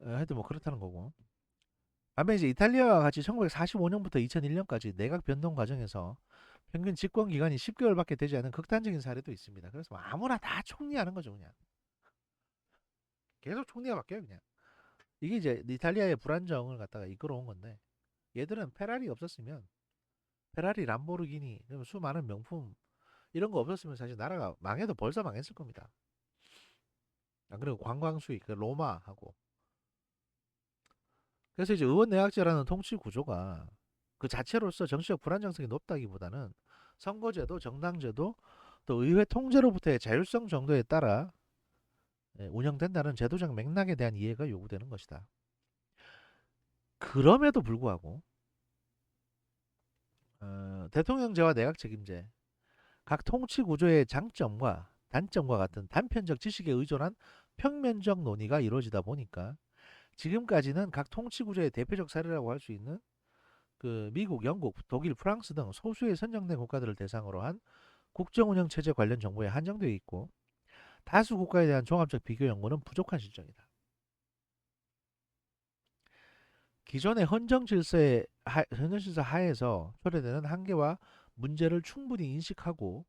하여튼 뭐 그렇다는 거고. 반면 이제 이탈리아와 같이 1945년부터 2001년까지 내각 변동 과정에서 평균 집권 기간이 10개월밖에 되지 않은 극단적인 사례도 있습니다. 그래서 뭐 아무나 다 총리하는 거죠, 그냥. 계속 총리가 바뀌어요, 그냥. 이게 이제 이탈리아의 불안정을 갖다가 이끌어온 건데, 얘들은 페라리 없었으면, 페라리, 람보르기니, 수많은 명품 이런 거 없었으면 사실 나라가 망해도 벌써 망했을 겁니다. 안 그리고 관광 수익, 그 로마하고. 그래서 이제 의원 내각제라는 통치 구조가 그 자체로서 정치적 불안정성이 높다기보다는 선거제도, 정당제도, 또 의회 통제로부터의 자율성 정도에 따라 운영된다는 제도적 맥락에 대한 이해가 요구되는 것이다. 그럼에도 불구하고 대통령제와 내각 책임제, 각 통치 구조의 장점과 단점과 같은 단편적 지식에 의존한 평면적 논의가 이루어지다 보니까 지금까지는 각 통치 구조의 대표적 사례라고 할 수 있는 그 미국, 영국, 독일, 프랑스 등 소수의 선정된 국가들을 대상으로 한 국정 운영 체제 관련 정보에 한정되어 있고 다수 국가에 대한 종합적 비교 연구는 부족한 실정이다. 기존의 헌정 질서 하에서 초래되는 한계와 문제를 충분히 인식하고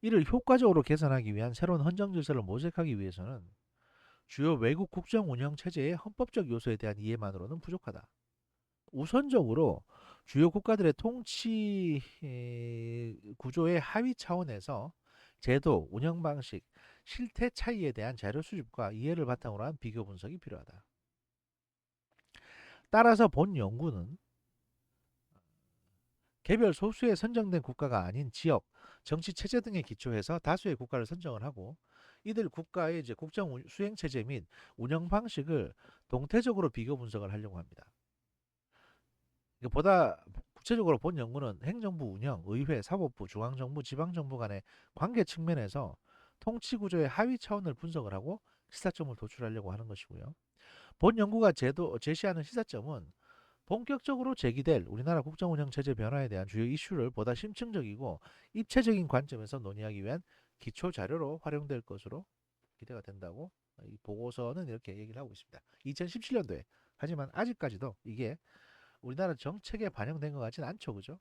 이를 효과적으로 개선하기 위한 새로운 헌정 질서를 모색하기 위해서는 주요 외국 국정 운영 체제의 헌법적 요소에 대한 이해만으로는 부족하다. 우선적으로 주요 국가들의 통치 구조의 하위 차원에서 제도, 운영 방식, 실태 차이에 대한 자료 수집과 이해를 바탕으로 한 비교 분석이 필요하다. 따라서 본 연구는 개별 소수의 선정된 국가가 아닌 지역, 정치 체제 등에 기초해서 다수의 국가를 선정을 하고 이들 국가의 이제 국정 수행 체제 및 운영 방식을 동태적으로 비교 분석을 하려고 합니다. 보다 구체적으로 본 연구는 행정부 운영, 의회, 사법부, 중앙정부, 지방정부 간의 관계 측면에서 통치 구조의 하위 차원을 분석을 하고 시사점을 도출하려고 하는 것이고요. 본 연구가 제시하는 시사점은 본격적으로 제기될 우리나라 국정운영 체제 변화에 대한 주요 이슈를 보다 심층적이고 입체적인 관점에서 논의하기 위한 기초 자료로 활용될 것으로 기대가 된다고 이 보고서는 이렇게 얘기를 하고 있습니다. 2017년도에. 하지만 아직까지도 이게 우리나라 정책에 반영된 것 같지는 않죠, 그죠?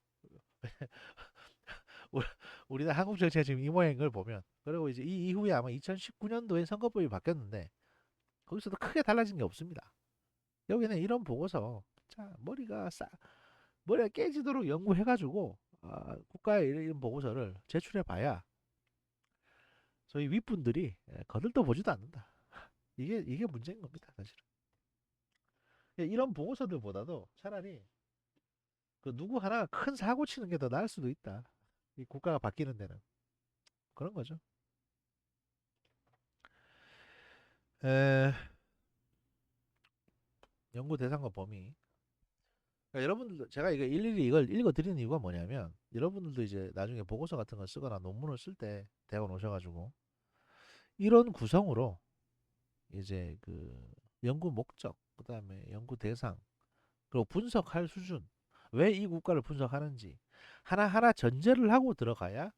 우리나라 한국 정치가 지금 이 모양인 걸 보면 그리고 이제 이 이후에 아마 2019년도에 선거법이 바뀌었는데 거기서도 크게 달라진 게 없습니다. 여기는 이런 보고서 자 머리가 깨지도록 연구해가지고 국가의 이런 보고서를 제출해 봐야 저희 윗분들이 거들떠 보지도 않는다. 이게 문제인 겁니다, 사실은. 이런 보고서들보다도 차라리 그 누구 하나 큰 사고 치는 게 더 나을 수도 있다. 이 국가가 바뀌는 데는 그런 거죠. 에, 연구 대상과 범위. 그러니까 여러분들도 제가 이거 일일이 이걸 읽어드리는 이유가 뭐냐면 여러분들도 이제 나중에 보고서 같은 거 쓰거나 논문을 쓸 때 대학원 오셔가지고 이런 구성으로 이제 그 연구 목적, 그다음에 연구 대상, 그리고 분석할 수준, 왜 이 국가를 분석하는지 하나하나 전제를 하고 들어가야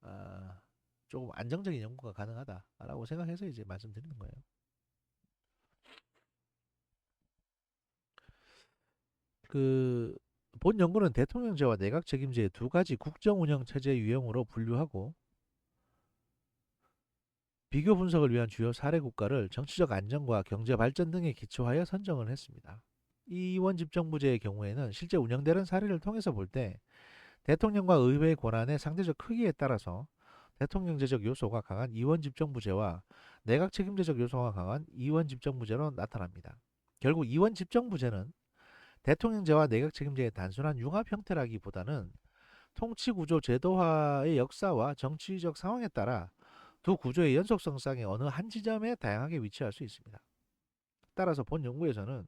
아, 조금 안정적인 연구가 가능하다라고 생각해서 이제 말씀드리는 거예요. 그 본 연구는 대통령제와 내각 책임제의 두 가지 국정 운영 체제 유형으로 분류하고 비교 분석을 위한 주요 사례 국가를 정치적 안정과 경제 발전 등에 기초하여 선정을 했습니다. 이 이원 집정부제의 경우에는 실제 운영되는 사례를 통해서 볼 때 대통령과 의회의 권한의 상대적 크기에 따라서 대통령제적 요소가 강한 이원 집정부제와 내각 책임제적 요소가 강한 이원 집정부제로 나타납니다. 결국 이원 집정부제는 대통령제와 내각 책임제의 단순한 융합 형태라기보다는 통치구조 제도화의 역사와 정치적 상황에 따라 두 구조의 연속성상의 어느 한 지점에 다양하게 위치할 수 있습니다. 따라서 본 연구에서는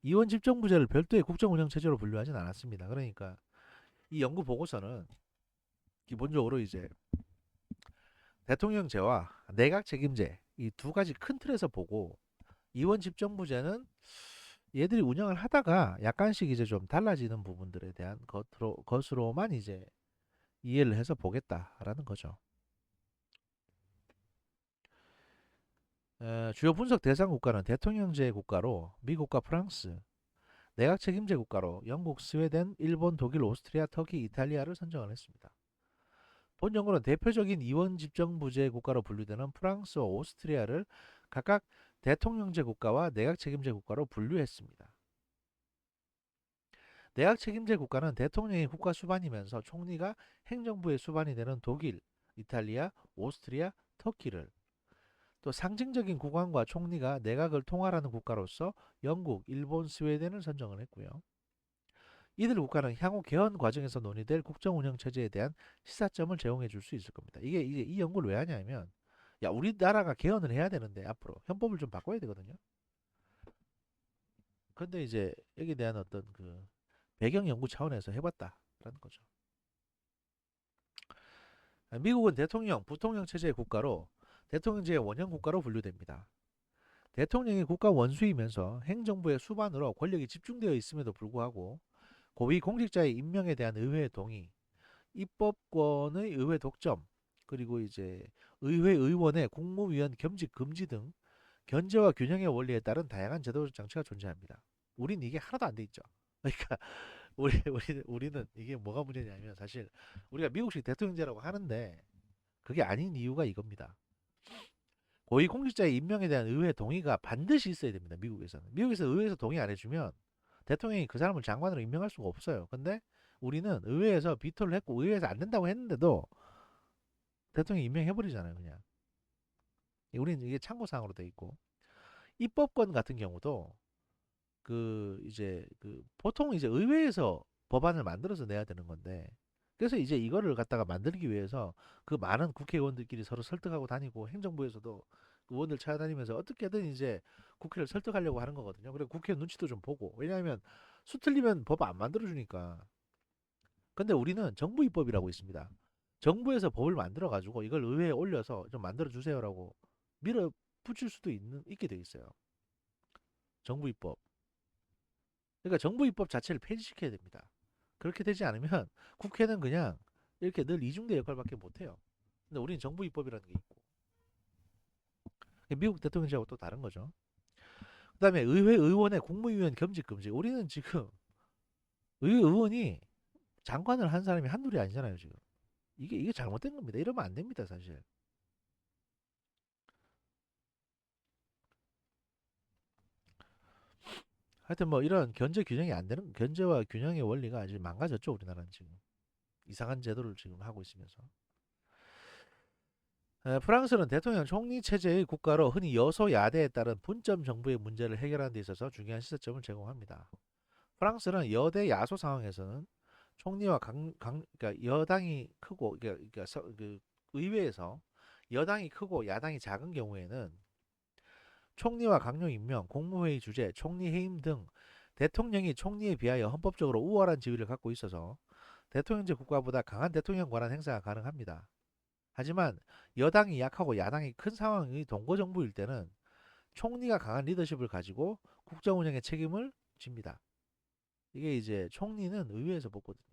이원 집정부제를 별도의 국정운영체제로 분류하진 않았습니다. 그러니까 이 연구 보고서는 기본적으로 이제 대통령제와 내각 책임제 이 두 가지 큰 틀에서 보고 이원 집정부제는 얘들이 운영을 하다가 약간씩 이제 좀 달라지는 부분들에 대한 것으로만 이제 이해를 해서 보겠다라는 거죠. 주요 분석 대상 국가는 대통령제 국가로 미국과 프랑스, 내각 책임제 국가로 영국, 스웨덴, 일본, 독일, 오스트리아, 터키, 이탈리아를 선정을 했습니다. 본 연구는 대표적인 이원 집정부제 국가로 분류되는 프랑스와 오스트리아를 각각 대통령제 국가와 내각 책임제 국가로 분류했습니다. 내각 책임제 국가는 대통령이 국가 수반이면서 총리가 행정부의 수반이 되는 독일, 이탈리아, 오스트리아, 터키를, 또 상징적인 국왕과 총리가 내각을 통할하는 국가로서 영국, 일본, 스웨덴을 선정을 했고요. 이들 국가는 향후 개헌 과정에서 논의될 국정 운영 체제에 대한 시사점을 제공해 줄 수 있을 겁니다. 이게 이제 이 연구를 왜 하냐면, 야, 우리나라가 개헌을 해야 되는데 앞으로 헌법을 좀 바꿔야 되거든요. 근데 이제 여기에 대한 어떤 그 배경 연구 차원에서 해봤다라는 거죠. 미국은 대통령, 부통령 체제의 국가로 대통령제의 원형 국가로 분류됩니다. 대통령이 국가 원수이면서 행정부의 수반으로 권력이 집중되어 있음에도 불구하고 고위 공직자의 임명에 대한 의회의 동의, 입법권의 의회 독점, 그리고 이제 의회 의원의 국무위원 겸직 금지 등 견제와 균형의 원리에 따른 다양한 제도적 장치가 존재합니다. 우린 이게 하나도 안 돼 있죠. 그러니까 우리는 이게 뭐가 문제냐면, 사실 우리가 미국식 대통령제라고 하는데 그게 아닌 이유가 이겁니다. 고위공직자의 임명에 대한 의회 동의가 반드시 있어야 됩니다. 미국에서는. 미국에서 의회에서 동의 안 해주면 대통령이 그 사람을 장관으로 임명할 수가 없어요. 근데 우리는 의회에서 비토를 했고 의회에서 안 된다고 했는데도 대통령이 임명해버리잖아요. 그냥. 우리는 이게 참고사항으로 돼 있고, 입법권 같은 경우도 그 이제 그 보통 이제 의회에서 법안을 만들어서 내야 되는 건데, 그래서 이제 이거를 갖다가 만들기 위해서 그 많은 국회의원들끼리 서로 설득하고 다니고, 행정부에서도 의원들 찾아다니면서 어떻게든 이제 국회를 설득하려고 하는 거거든요. 그리고 국회 눈치도 좀 보고, 왜냐하면 수틀리면 법 안 만들어주니까. 근데 우리는 정부 입법이라고 있습니다. 정부에서 법을 만들어 가지고 이걸 의회에 올려서 좀 만들어 주세요라고 밀어 붙일 수도 있게 돼 있어요. 정부 입법. 그러니까 정부 입법 자체를 폐지시켜야 됩니다. 그렇게 되지 않으면 국회는 그냥 이렇게 늘 이중대 역할밖에 못 해요. 근데 우리는 정부 입법이라는 게 있고, 미국 대통령제하고 또 다른 거죠. 그다음에 의회 의원의 국무위원 겸직 금지. 우리는 지금 의회 의원이 장관을 한 사람이 한둘이 아니잖아요, 지금. 이게 잘못된 겁니다. 이러면 안 됩니다, 사실. 하여튼 뭐 이런 견제와 균형의 원리가 아주 망가졌죠, 우리나라는 지금. 이상한 제도를 지금 하고 있으면서. 프랑스는 대통령 총리 체제의 국가로 흔히 여소야대에 따른 분점 정부의 문제를 해결하는 데 있어서 중요한 시사점을 제공합니다. 프랑스는 여대 야소 상황에서는 총리와 그러니까 여당이 크고, 그 의회에서 여당이 크고 야당이 작은 경우에는 총리와 강요 임명, 국무회의 주재, 총리 해임 등 대통령이 총리에 비하여 헌법적으로 우월한 지위를 갖고 있어서 대통령제 국가보다 강한 대통령 권한 행사가 가능합니다. 하지만 여당이 약하고 야당이 큰 상황의 동거정부일 때는 총리가 강한 리더십을 가지고 국정 운영의 책임을 집니다. 이게 이제 총리는 의회에서 뽑거든요.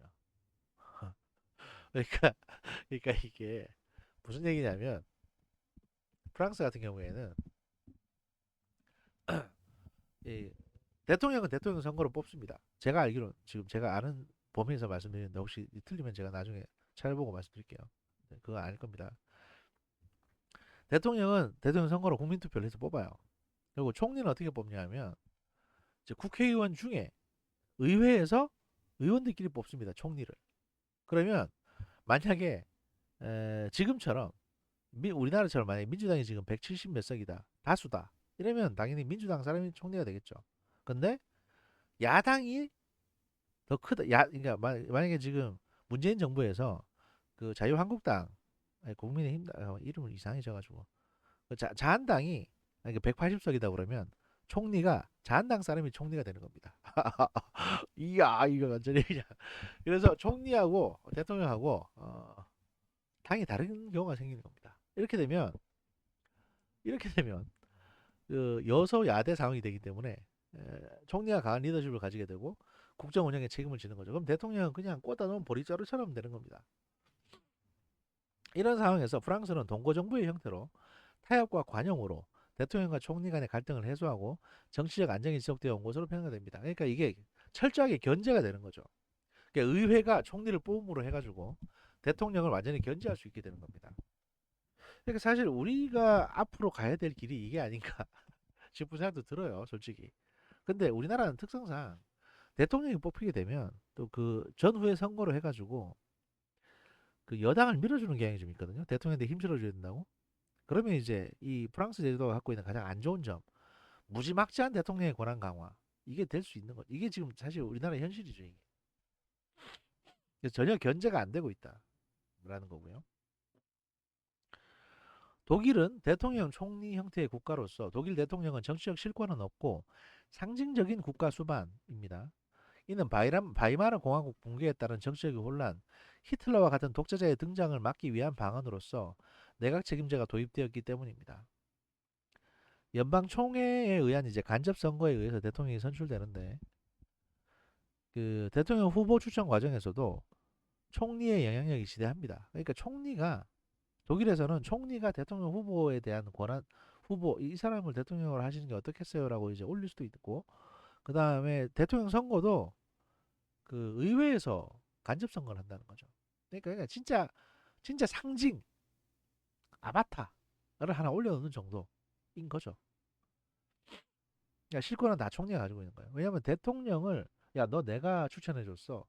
그러니까 그러니까 이게 무슨 얘기냐면, 프랑스 같은 경우에는 이 대통령은 대통령 선거로 뽑습니다. 제가 알기로 지금 제가 아는 범위에서 말씀드리는데, 혹시 틀리면 제가 나중에 찾아보고 말씀드릴게요. 네, 그거 아닐 겁니다. 대통령은 대통령 선거로 국민투표를 해서 뽑아요. 그리고 총리는 어떻게 뽑냐면, 이제 국회의원 중에 의회에서 의원들끼리 뽑습니다. 총리를. 그러면 만약에 지금처럼 우리나라처럼 만약에 민주당이 지금 170 몇 석이다, 다수다, 이러면 당연히 민주당 사람이 총리가 되겠죠. 근데 야당이 더 크다. 그러니까 만약에 지금 문재인 정부에서 그 자유한국당, 아니, 국민의힘, 이름을 이상해져가지고 그 자한당이 180석이다 그러면 총리가 자한당 사람이 총리가 되는 겁니다. 이야, 이거 완전히 그냥. 그래서 총리하고 대통령하고 당이 다른 경우가 생기는 겁니다. 이렇게 되면 그 여소야대 상황이 되기 때문에 총리가 강한 리더십을 가지게 되고 국정 운영에 책임을 지는 거죠. 그럼 대통령은 그냥 꽂아 놓은 보리자루처럼 되는 겁니다. 이런 상황에서 프랑스는 동거정부의 형태로 타협과 관용으로 대통령과 총리 간의 갈등을 해소하고 정치적 안정이 지속되어 온 것으로 평가됩니다. 그러니까 이게 철저하게 견제가 되는 거죠. 그러니까 의회가 총리를 뽑음으로 해가지고 대통령을 완전히 견제할 수 있게 되는 겁니다. 그러니까 사실 우리가 앞으로 가야 될 길이 이게 아닌가 싶은 생각도 들어요, 솔직히. 근데 우리나라는 특성상 대통령이 뽑히게 되면 또 그 전후에 선거를 해가지고 그 여당을 밀어주는 경향이 좀 있거든요. 대통령한테 힘 실어줘야 된다고. 그러면 이제 이 프랑스 제도가 갖고 있는 가장 안 좋은 점, 무지막지한 대통령의 권한 강화. 이게 될 수 있는 거. 이게 지금 사실 우리나라의 현실이죠. 이게. 그래서 전혀 견제가 안 되고 있다라는 거고요. 독일은 대통령 총리 형태의 국가로서 독일 대통령은 정치적 실권은 없고 상징적인 국가 수반입니다. 이는 바이마르 공화국 붕괴에 따른 정치적 혼란, 히틀러와 같은 독재자의 등장을 막기 위한 방안으로서 내각 책임제가 도입되었기 때문입니다. 연방 총회에 의한 이제 간접 선거에 의해서 대통령이 선출되는데 그 대통령 후보 추천 과정에서도 총리의 영향력이 지대합니다. 그러니까 총리가 독일에서는 총리가 대통령 후보에 대한 권한 후보 이 사람을 대통령으로 하시는 게 어떻겠어요라고 이제 올릴 수도 있고 그 다음에 대통령 선거도 그 의회에서 간접 선거를 한다는 거죠. 그러니까 진짜 상징 아바타를 하나 올려놓는 정도인 거죠. 그러니까 실권은 다 총리가 가지고 있는 거예요. 왜냐하면 대통령을 야 너 내가 추천해줬어.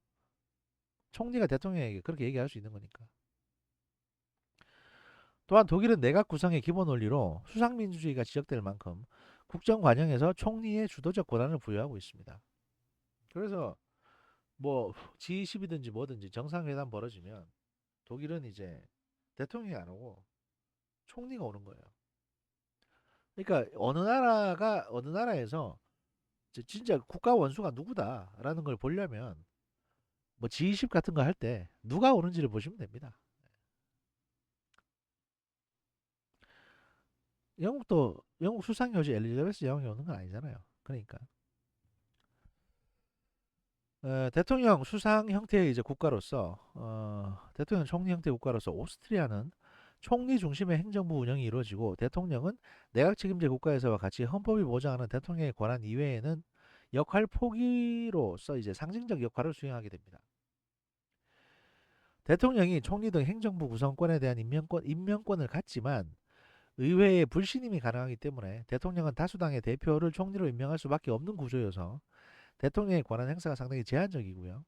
총리가 대통령에게 그렇게 얘기할 수 있는 거니까. 또한 독일은 내각 구성의 기본 원리로 수상민주주의가 지적될 만큼 국정 과정에서 총리의 주도적 권한을 부여하고 있습니다. 그래서 뭐 G20이든지 뭐든지 정상회담 벌어지면 독일은 이제 대통령이 안 오고 총리가 오는 거예요. 그러니까 어느 나라에서 진짜 국가 원수가 누구다라는 걸 보려면 뭐 G20 같은 거 할 때 누가 오는지를 보시면 됩니다. 영국도 영국 수상 여제 엘리자베스 여왕이 오는 건 아니잖아요. 그러니까 대통령 수상 형태의 이제 국가로서 대통령 총리 형태의 국가로서 오스트리아는 총리 중심의 행정부 운영이 이루어지고 대통령은 내각 책임제 국가에서와 같이 헌법이 보장하는 대통령의 권한 이외에는 역할 포기로서 이제 상징적 역할을 수행하게 됩니다. 대통령이 총리 등 행정부 구성권에 대한 임명권을 갖지만 의회의 불신임이 가능하기 때문에 대통령은 다수당의 대표를 총리로 임명할 수밖에 없는 구조여서 대통령의 권한 행사가 상당히 제한적이고요.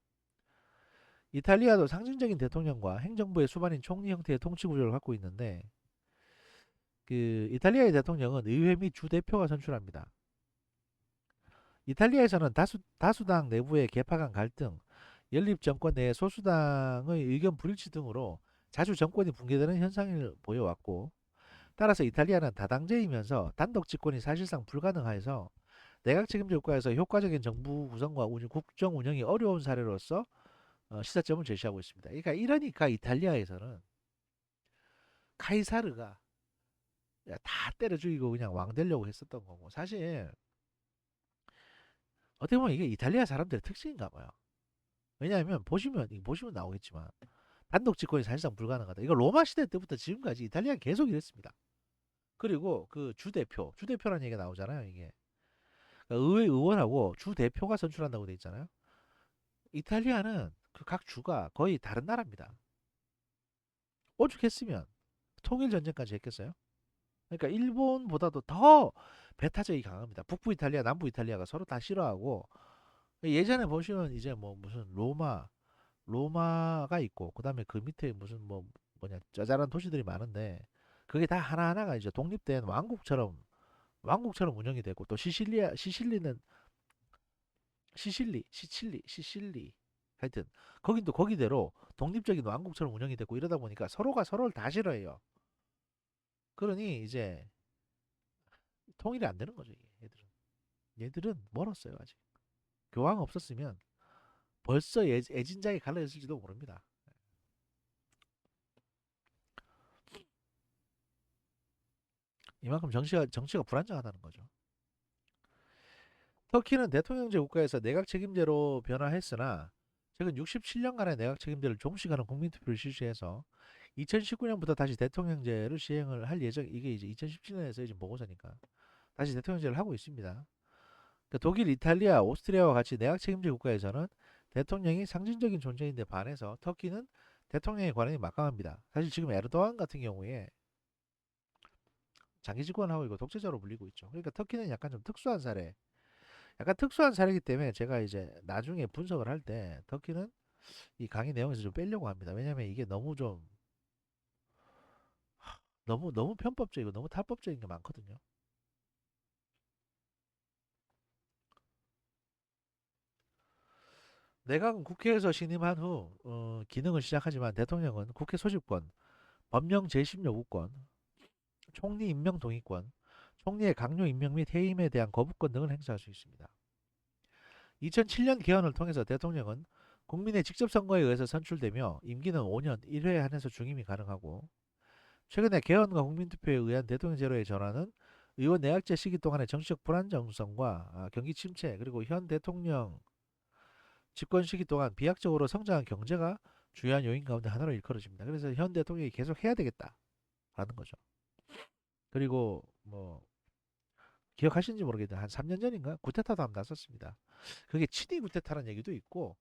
이탈리아도 상징적인 대통령과 행정부의 수반인 총리 형태의 통치 구조를 갖고 있는데 그 이탈리아의 대통령은 의회 및 주 대표가 선출합니다. 이탈리아에서는 다수당 내부의 계파 간 갈등, 연립 정권 내 소수당의 의견 불일치 등으로 자주 정권이 붕괴되는 현상을 보여왔고 따라서 이탈리아는 다당제이면서 단독 집권이 사실상 불가능하여서 내각 책임제 국가에서 효과적인 정부 구성과 국정 운영이 어려운 사례로서 시사점을 제시하고 있습니다. 이러니까 이탈리아에서는 카이사르가 다 때려 죽이고 그냥 왕 되려고 했었던 거고 사실 어떻게 보면 이게 이탈리아 사람들의 특징인가 봐요. 왜냐하면 보시면 나오겠지만 단독 집권이 사실상 불가능하다. 이거 로마 시대 때부터 지금까지 이탈리아 계속 이랬습니다. 그리고 그 주대표라는 얘기가 나오잖아요. 이게 그러니까 의회 의원하고 주대표가 선출한다고 돼 있잖아요. 이탈리아는 그 각 주가 거의 다른 나라입니다. 오죽했으면 통일 전쟁까지 했겠어요? 그러니까 일본보다도 더 배타적이 강합니다. 북부 이탈리아, 남부 이탈리아가 서로 다 싫어하고 예전에 보시면 이제 뭐 무슨 로마가 있고 그다음에 그 밑에 무슨 뭐 뭐냐 짜잘한 도시들이 많은데 그게 다 하나하나가 이제 독립된 왕국처럼 운영이 되고 또 시실리는 시칠리 하여튼 거긴 또 거기대로 독립적인 왕국처럼 운영이 되고 이러다 보니까 서로가 서로를 다 싫어해요. 그러니 이제 통일이 안 되는 거죠, 얘들은 멀었어요, 아직. 교황 없었으면 벌써 애진작이 갈라졌을지도 모릅니다. 이만큼 정치가 불안정하다는 거죠. 터키는 대통령제 국가에서 내각 책임제로 변화했으나 최근 67년간의 내각 책임제를 종식하는 국민투표를 실시해서 2019년부터 다시 대통령제를 시행을 할 예정. 이게 이제 2017년에서 이제 보고서니까 다시 대통령제를 하고 있습니다. 그러니까 독일, 이탈리아, 오스트리아와 같이 내각 책임제 국가에서는 대통령이 상징적인 존재인데 반해서 터키는 대통령의 권한이 막강합니다. 사실 지금 에르도안 같은 경우에 장기 집권하고 이거 독재자로 불리고 있죠. 그러니까 터키는 약간 좀 특수한 사례, 약간 특수한 사례이기 때문에 제가 이제 나중에 분석을 할 때 터키는 이 강의 내용에서 좀 빼려고 합니다. 왜냐면 이게 너무 좀 너무 편법적이고 너무 탈법적인 게 많거든요. 내각은 국회에서 신임한 후 기능을 시작하지만 대통령은 국회 소집권, 법령 재심 요구권, 총리 임명 동의권, 총리의 강요 임명 및 해임에 대한 거부권 등을 행사할 수 있습니다. 2007년 개헌을 통해서 대통령은 국민의 직접 선거에 의해서 선출되며 임기는 5년 1회에 한해서 중임이 가능하고, 최근에 개헌과 국민투표에 의한 대통령제로의 전환은 의원 내각제 시기 동안의 정치적 불안정성과 경기 침체, 그리고 현 대통령 집권 시기 동안 비약적으로 성장한 경제가 주요한 요인 가운데 하나로 일컬어집니다. 그래서 현 대통령이 계속 해야 되겠다라는 거죠. 그리고 뭐 기억하시는지 모르겠는데 한 3년 전인가 구테타도 한번 났었습니다. 그게 친위 구테타라는 얘기도 있고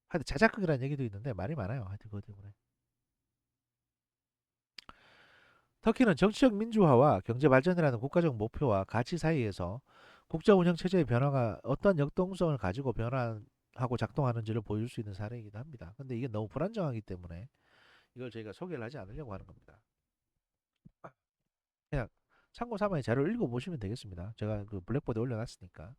하여튼 자작극이라는 얘기도 있는데 말이 많아요. 하여튼 그것 때문에. 터키는 정치적 민주화와 경제 발전이라는 국가적 목표와 가치 사이에서 국가 운영 체제의 변화가 어떤 역동성을 가지고 변화하고 작동하는지를 보여줄 수 있는 사례이기도 합니다. 근데 이게 너무 불안정하기 때문에 이걸 저희가 소개를 하지 않으려고 하는 겁니다. 그냥 참고 삼아 자료를 읽어보시면 되겠습니다. 제가 그 블랙보드에 올려놨으니까.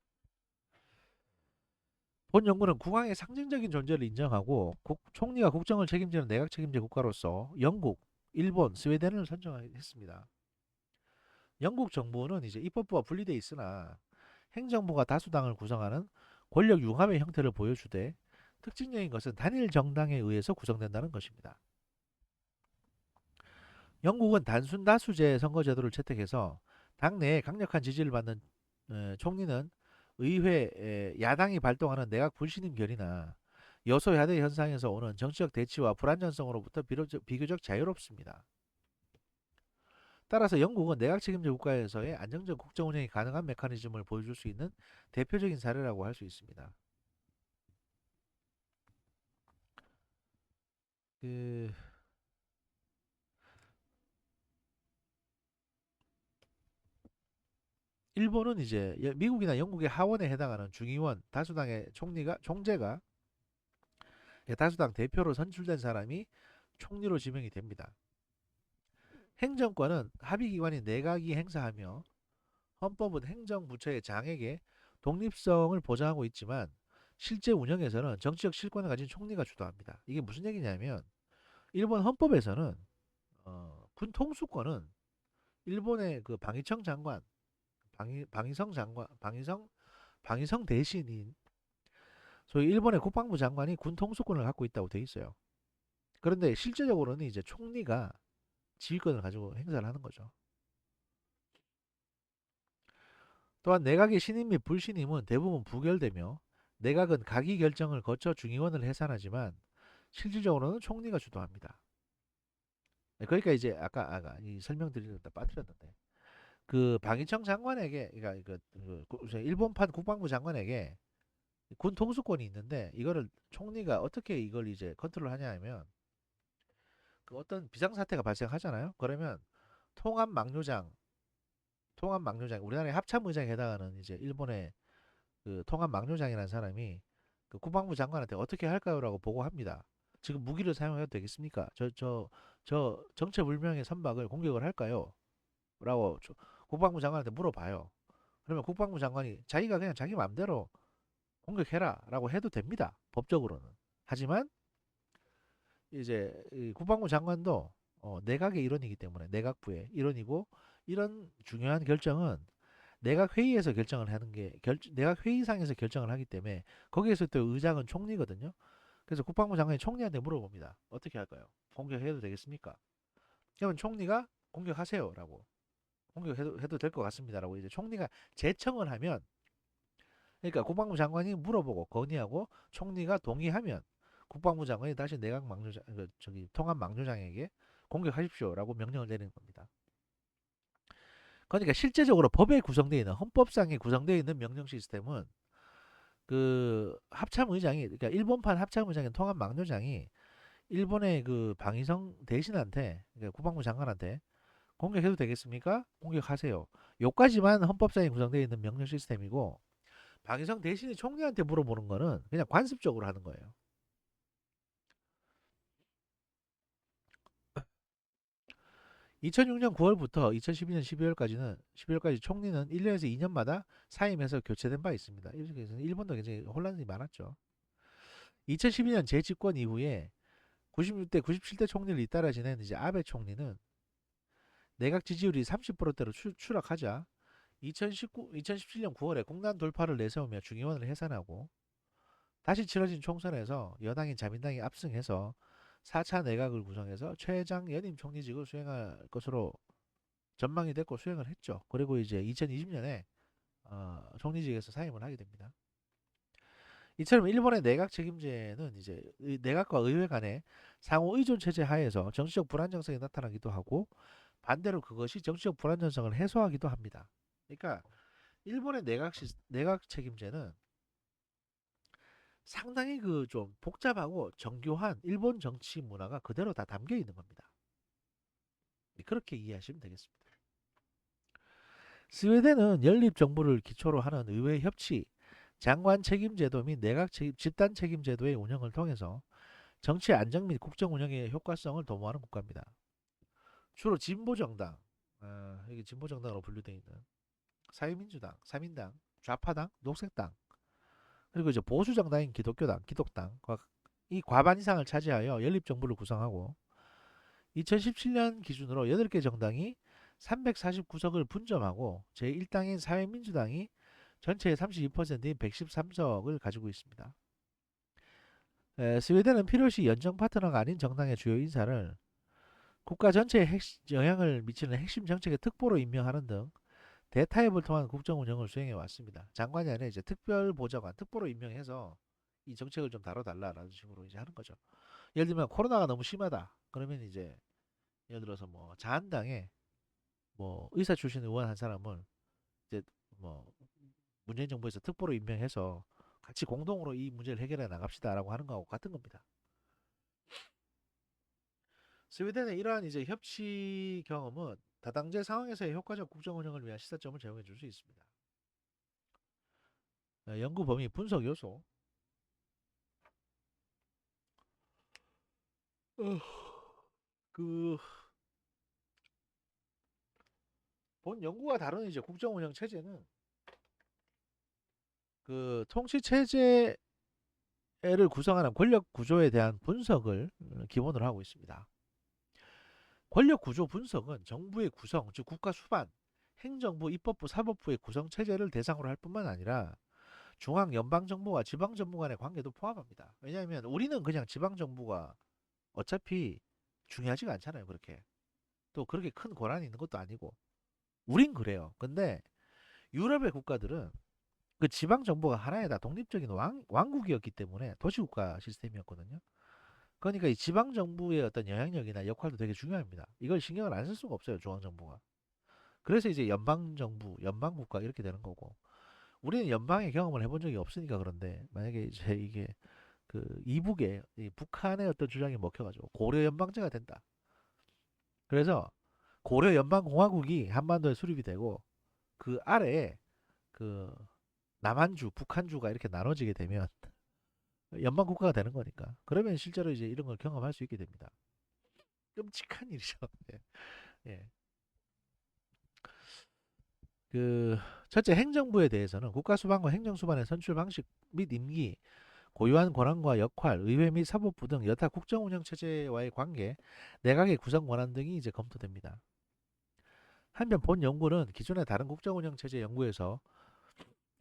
본 연구는 국왕의 상징적인 존재를 인정하고 총리가 국정을 책임지는 내각 책임제 국가로서 영국, 일본, 스웨덴을 선정했습니다. 영국 정부는 이제 입법부와 분리돼 있으나 행정부가 다수당을 구성하는 권력 융합의 형태를 보여주되, 특징적인 것은 단일 정당에 의해서 구성된다는 것입니다. 영국은 단순 다수제 선거제도를 채택해서 당내에 강력한 지지를 받는 총리는 의회 야당이 발동하는 내각 불신임 결의나 여소야대 현상에서 오는 정치적 대치와 불안정성으로부터 비교적 자유롭습니다. 따라서 영국은 내각 책임제 국가에서의 안정적 국정 운영이 가능한 메커니즘을 보여줄 수 있는 대표적인 사례라고 할 수 있습니다. 그 일본은 이제 미국이나 영국의 하원에 해당하는 중의원 다수당의 총재가 다수당 대표로 선출된 사람이 총리로 지명이 됩니다. 행정권은 합의기관인 내각이 행사하며, 헌법은 행정부처의 장에게 독립성을 보장하고 있지만 실제 운영에서는 정치적 실권을 가진 총리가 주도합니다. 이게 무슨 얘기냐면 일본 헌법에서는 군 통수권은 일본의 그 방위청 장관, 방위성 장관, 방위성 대신인 소위 일본의 국방부 장관이 군 통수권을 갖고 있다고 돼 있어요. 그런데 실제적으로는 이제 총리가 지휘권을 가지고 행사를 하는 거죠. 또한 내각의 신임 및 불신임은 대부분 부결되며, 내각은 가기 결정을 거쳐 중의원을 해산하지만 실질적으로는 총리가 주도합니다. 네, 그러니까 이제 아까 이 설명드리려다 빠뜨렸는데, 그 방위청 장관에게, 그러니까 일본판 국방부 장관에게 군 통수권이 있는데 이거를 총리가 어떻게 이걸 이제 컨트롤하냐 하면, 그 어떤 비상사태가 발생하잖아요. 그러면 통합 막료장, 우리나라의 합참의장에 해당하는 이제 일본의 그 통합 막료장이라는 사람이 그 국방부 장관한테 어떻게 할까요라고 보고합니다. 지금 무기를 사용해도 되겠습니까? 저 정체불명의 선박을 공격을 할까요? 라고 국방부 장관한테 물어봐요. 그러면 국방부 장관이 자기가 그냥 자기 마음대로 공격해라 라고 해도 됩니다. 법적으로는. 하지만 이제 이 국방부 장관도 내각의 일원이기 때문에, 내각부의 일원이고, 이런 중요한 결정은 내각 회의에서 결정을 하는 게 내각 회의상에서 결정을 하기 때문에 거기에서 또 의장은 총리거든요. 그래서 국방부 장관이 총리한테 물어봅니다. 어떻게 할까요? 공격해도 되겠습니까? 그러면 총리가 공격하세요라고, 공격해도 될 것 같습니다라고 이제 총리가 제청을 하면 그러니까 국방부 장관이 물어보고 건의하고 총리가 동의하면 국방부 장관이 다시 내각 막무장 저기 통합 막무장에게 공격하십시오라고 명령을 내리는 겁니다. 그러니까 실제적으로 법에 구성되어 있는 헌법상에 구성되어 있는 명령 시스템은 그 합참의장이 그러니까 일본판 합참의장인 통합 막무장이 일본의 그 방위성 대신한테 그러니까 국방부 장관한테 공격해도 되겠습니까? 공격하세요. 요까지만 헌법상에 구성되어 있는 명령 시스템이고 방위성 대신이 총리한테 물어보는 거는 그냥 관습적으로 하는 거예요. 2006년 9월부터 2012년 12월까지 총리는 1년에서 2년마다 사임해서 교체된 바 있습니다. 이렇게 해서 일본도 굉장히 혼란이 많았죠. 2012년 재집권 이후에 96대, 97대 총리를 잇따라 지낸 이제 아베 총리는 내각 지지율이 30%대로 추락하자 2017년 9월에 공단 돌파를 내세우며 중의원을 해산하고 다시 치러진 총선에서 여당인 자민당이 압승해서 4차 내각을 구성해서 최장 연임 총리직을 수행할 것으로 전망이 됐고 수행을 했죠. 그리고 이제 2020년에 총리직에서 사임을 하게 됩니다. 이처럼 일본의 내각 책임제는 이제 내각과 의회 간의 상호 의존 체제 하에서 정치적 불안정성이 나타나기도 하고 반대로 그것이 정치적 불안정성을 해소하기도 합니다. 그러니까 일본의 내각 책임제는 상당히 그 좀 복잡하고 정교한 일본 정치 문화가 그대로 다 담겨 있는 겁니다. 그렇게 이해하시면 되겠습니다. 스웨덴은 연립 정부를 기초로 하는 의회 협치, 장관 책임 제도 및 내각 집단 책임 제도의 운영을 통해서 정치 안정 및 국정 운영의 효과성을 도모하는 국가입니다. 주로 진보 정당, 여기 진보 정당으로 분류되어 있는 사회민주당, 사민당, 좌파당, 녹색당, 그리고 이제 보수 정당인 기독교당, 기독당과 이 과반 이상을 차지하여 연립 정부를 구성하고 2017년 기준으로 8개 정당이 349석을 분점하고 제1당인 사회민주당이 전체의 32%인 113석을 가지고 있습니다. 스웨덴은 필요시 연정 파트너가 아닌 정당의 주요 인사를 국가 전체에 영향을 미치는 핵심 정책의 특보로 임명하는 등 대타협을 통한 국정 운영을 수행해 왔습니다. 장관이 아니라 이제 특별보좌관, 특보로 임명해서 이 정책을 좀 다뤄달라라는 식으로 이제 하는 거죠. 예를 들면 코로나가 너무 심하다. 그러면 이제 예를 들어서 뭐 자한당에 뭐 의사 출신 의원 한 사람을 이제 뭐 문재인 정부에서 특보로 임명해서 같이 공동으로 이 문제를 해결해 나갑시다라고 하는 거하고 같은 겁니다. 스웨덴의 이러한 이제 협치 경험은 다당제 상황에서의 효과적 국정 운영을 위한 시사점을 제공해 줄 수 있습니다. 연구 범위 분석 요소. 그 본 연구가 다루는 이제 국정 운영 체제는 그 통치 체제를 구성하는 권력 구조에 대한 분석을 기본으로 하고 있습니다. 권력 구조 분석은 정부의 구성, 즉 국가 수반, 행정부, 입법부, 사법부의 구성 체제를 대상으로 할 뿐만 아니라 중앙 연방 정부와 지방 정부 간의 관계도 포함합니다. 왜냐하면 우리는 그냥 지방 정부가 어차피 중요하지가 않잖아요. 그렇게 또 그렇게 큰 권한이 있는 것도 아니고 우린 그래요. 근데 유럽의 국가들은 그 지방 정부가 하나의 다 독립적인 왕국이었기 때문에 도시국가 시스템이었거든요. 그러니까 이 지방 정부의 어떤 영향력이나 역할도 되게 중요합니다. 이걸 신경을 안 쓸 수가 없어요. 중앙 정부가. 그래서 이제 연방 정부, 연방 국가 이렇게 되는 거고. 우리는 연방의 경험을 해본 적이 없으니까 그런데 만약에 이제 이게 그 이북에 이 북한의 어떤 주장이 먹혀가지고 고려 연방제가 된다. 그래서 고려 연방공화국이 한반도에 수립이 되고 그 아래에 그 남한주, 북한주가 이렇게 나눠지게 되면 연방 국가가 되는 거니까. 그러면 실제로 이제 이런 걸 경험할 수 있게 됩니다. 끔찍한 일이죠. 예. 예. 그 첫째 행정부에 대해서는 국가 수반과 행정 수반의 선출 방식 및 임기, 고유한 권한과 역할, 의회 및 사법부 등 여타 국정 운영 체제와의 관계, 내각의 구성 권한 등이 이제 검토됩니다. 한편 본 연구는 기존의 다른 국정 운영 체제 연구에서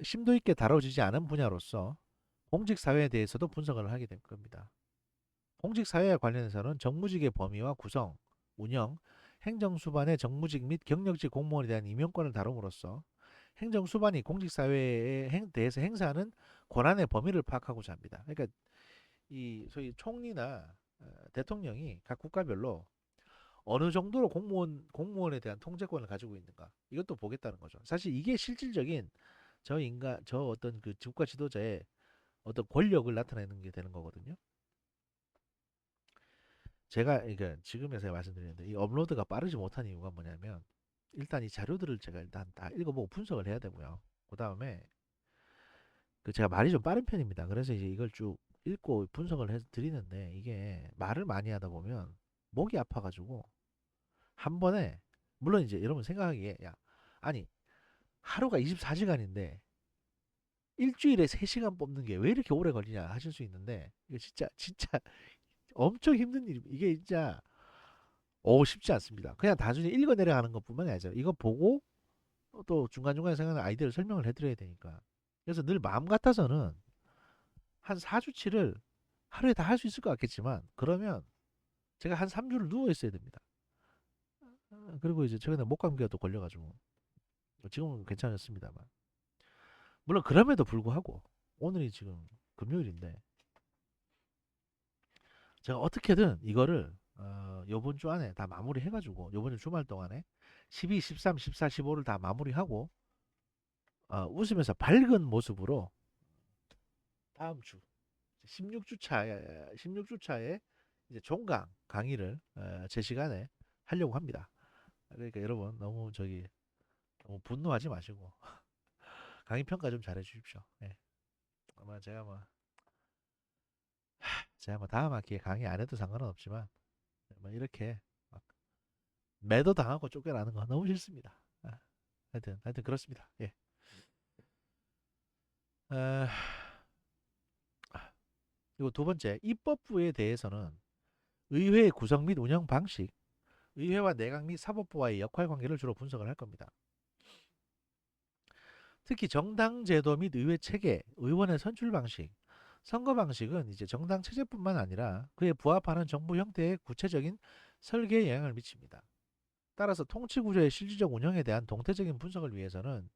심도 있게 다뤄지지 않은 분야로서 공직 사회에 대해서도 분석을 하게 될 겁니다. 공직 사회와 관련해서는 정무직의 범위와 구성, 운영, 행정 수반의 정무직 및 경력직 공무원에 대한 임용권을 다룸으로써 행정 수반이 공직사회에 대해서 행사하는 권한의 범위를 파악하고자 합니다. 그러니까 이 소위 총리나 대통령이 각 국가별로 어느 정도로 공무원에 대한 통제권을 가지고 있는가 이것도 보겠다는 거죠. 사실 이게 실질적인 저 어떤 그 국가 지도자의 어떤 권력을 나타내는 게 되는 거거든요. 제가 그러니까 지금에서 말씀드리는데 이 업로드가 빠르지 못한 이유가 뭐냐면 일단 이 자료들을 제가 일단 다 읽어보고 분석을 해야 되고요. 그 다음에 그 제가 말이 좀 빠른 편입니다. 그래서 이제 이걸 쭉 읽고 분석을 해서 드리는데 이게 말을 많이 하다 보면 목이 아파가지고 한 번에 물론 이제 여러분 생각하기에 야 아니 하루가 24시간인데 일주일에 3시간 뽑는 게 왜 이렇게 오래 걸리냐 하실 수 있는데 이거 진짜 엄청 힘든 일 이게 진짜 쉽지 않습니다. 그냥 단순히 읽어 내려가는 것뿐만이 아니죠. 이거 보고 또 중간중간에 생각나는 아이디어를 설명을 해드려야 되니까. 그래서 늘 마음 같아서는 한 4주치를 하루에 다 할 수 있을 것 같겠지만 그러면 제가 한 3주를 누워 있어야 됩니다. 그리고 이제 최근에 목감기가 또 걸려가지고 지금은 괜찮았습니다만 물론 그럼에도 불구하고 오늘이 지금 금요일인데 제가 어떻게든 이거를 요번 주 안에 다 마무리 해가지고 요번 주 주말 동안에 12, 13, 14, 15를 다 마무리하고 웃으면서 밝은 모습으로 다음 주 16주차에 이제 종강 강의를 제 시간에 하려고 합니다. 그러니까 여러분 너무 분노하지 마시고 강의 평가 좀 잘해 주십시오. 예. 아마 제가 뭐 다음 학기에 강의 안 해도 상관은 없지만 뭐 이렇게 막 매도 당하고 쫓겨나는 거 너무 싫습니다. 하여튼 그렇습니다. 예. 어, 그리고 두 번째 입법부에 대해서는 의회의 구성 및 운영 방식, 의회와 내각 및 사법부와의 역할 관계를 주로 분석을 할 겁니다. 특히 정당 제도 및 의회 체계, 의원의 선출 방식, 선거 방식은 이제 정당 체제뿐만 아니라 그에 부합하는 정부 형태의 구체적인 설계에 영향을 미칩니다. 따라서 통치 구조의 실질적 운영에 대한 동태적인 분석을 위해서는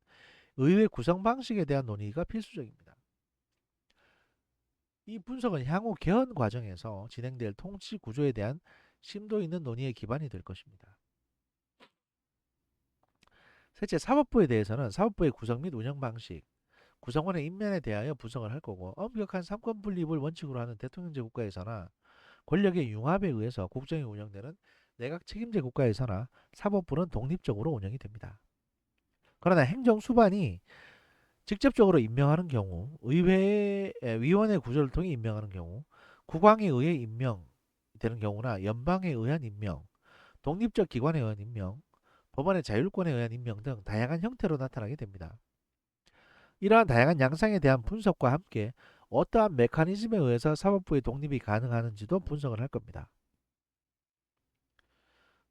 의회 구성 방식에 대한 논의가 필수적입니다. 이 분석은 향후 개헌 과정에서 진행될 통치 구조에 대한 심도 있는 논의의 기반이 될 것입니다. 셋째, 사법부에 대해서는 사법부의 구성 및 운영 방식, 구성원의 임명에 대하여 분석을 할 거고 엄격한 삼권 분립을 원칙으로 하는 대통령제 국가에서나 권력의 융합에 의해서 국정이 운영되는 내각 책임제 국가에서나 사법부는 독립적으로 운영이 됩니다. 그러나 행정 수반이 직접적으로 임명하는 경우, 위원회 구조를 통해 임명하는 경우, 국왕에 의해 임명되는 경우나 연방에 의한 임명, 독립적 기관에 의한 임명, 법원의 자율권에 의한 임명 등 다양한 형태로 나타나게 됩니다. 이러한 다양한 양상에 대한 분석과 함께 어떠한 메커니즘에 의해서 사법부의 독립이 가능하는지도 분석을 할 겁니다.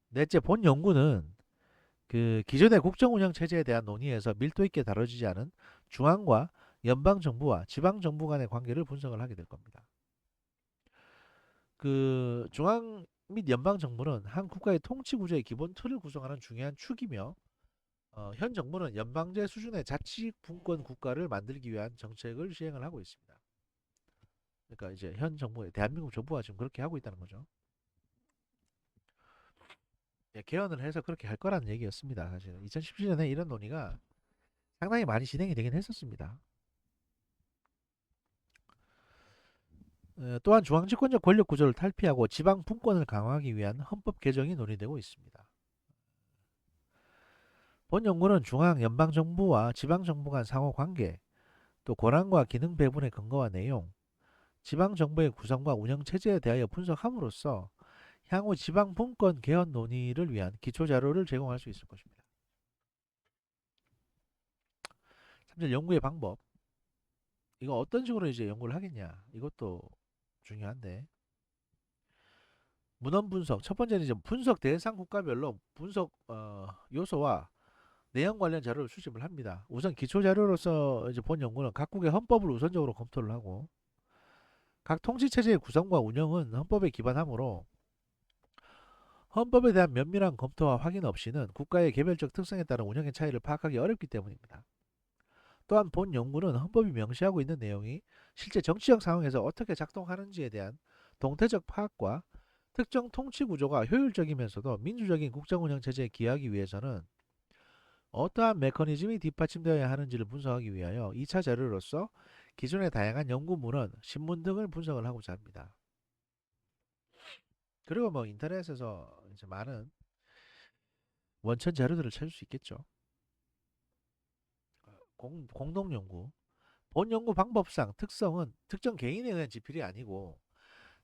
넷째, 본 연구는 그 기존의 국정운영 체제에 대한 논의에서 밀도 있게 다뤄지지 않은 중앙과 연방정부와 지방정부 간의 관계를 분석을 하게 될 겁니다. 그 중앙 및 연방정부는 한 국가의 통치 구조의 기본 틀을 구성하는 중요한 축이며 현 정부는 연방제 수준의 자치분권 국가를 만들기 위한 정책을 시행을 하고 있습니다. 그러니까 이제 현 정부, 대한민국 정부가 지금 그렇게 하고 있다는 거죠. 예, 개헌을 해서 그렇게 할 거라는 얘기였습니다. 사실은 2017년에 이런 논의가 상당히 많이 진행이 되긴 했었습니다. 또한 중앙집권적 권력 구조를 탈피하고 지방 분권을 강화하기 위한 헌법 개정이 논의되고 있습니다. 본 연구는 중앙 연방정부와 지방정부 간 상호관계, 또 권한과 기능 배분의 근거와 내용, 지방정부의 구성과 운영체제에 대하여 분석함으로써 향후 지방분권 개헌 논의를 위한 기초자료를 제공할 수 있을 것입니다. 3절 연구의 방법. 이거 어떤 식으로 이제 연구를 하겠냐. 이것도 중요한데. 문헌 분석. 첫 번째는 이제 분석 대상 국가별로 분석 요소와 내용 관련 자료를 수집을 합니다. 우선 기초 자료로서 이제 본 연구는 각국의 헌법을 우선적으로 검토를 하고 각 통치 체제의 구성과 운영은 헌법에 기반하므로 헌법에 대한 면밀한 검토와 확인 없이는 국가의 개별적 특성에 따른 운영의 차이를 파악하기 어렵기 때문입니다. 또한 본 연구는 헌법이 명시하고 있는 내용이 실제 정치적 상황에서 어떻게 작동하는지에 대한 동태적 파악과 특정 통치 구조가 효율적이면서도 민주적인 국정 운영 체제에 기하기 위해서는 어떠한 메커니즘이 뒷받침되어야 하는지를 분석하기 위하여 2차 자료로서 기존의 다양한 연구문헌, 신문 등을 분석을 하고자 합니다. 그리고 뭐 인터넷에서 이제 많은 원천 자료들을 찾을 수 있겠죠. 공동 연구. 본 연구 방법상 특성은 특정 개인에 의한 지필이 아니고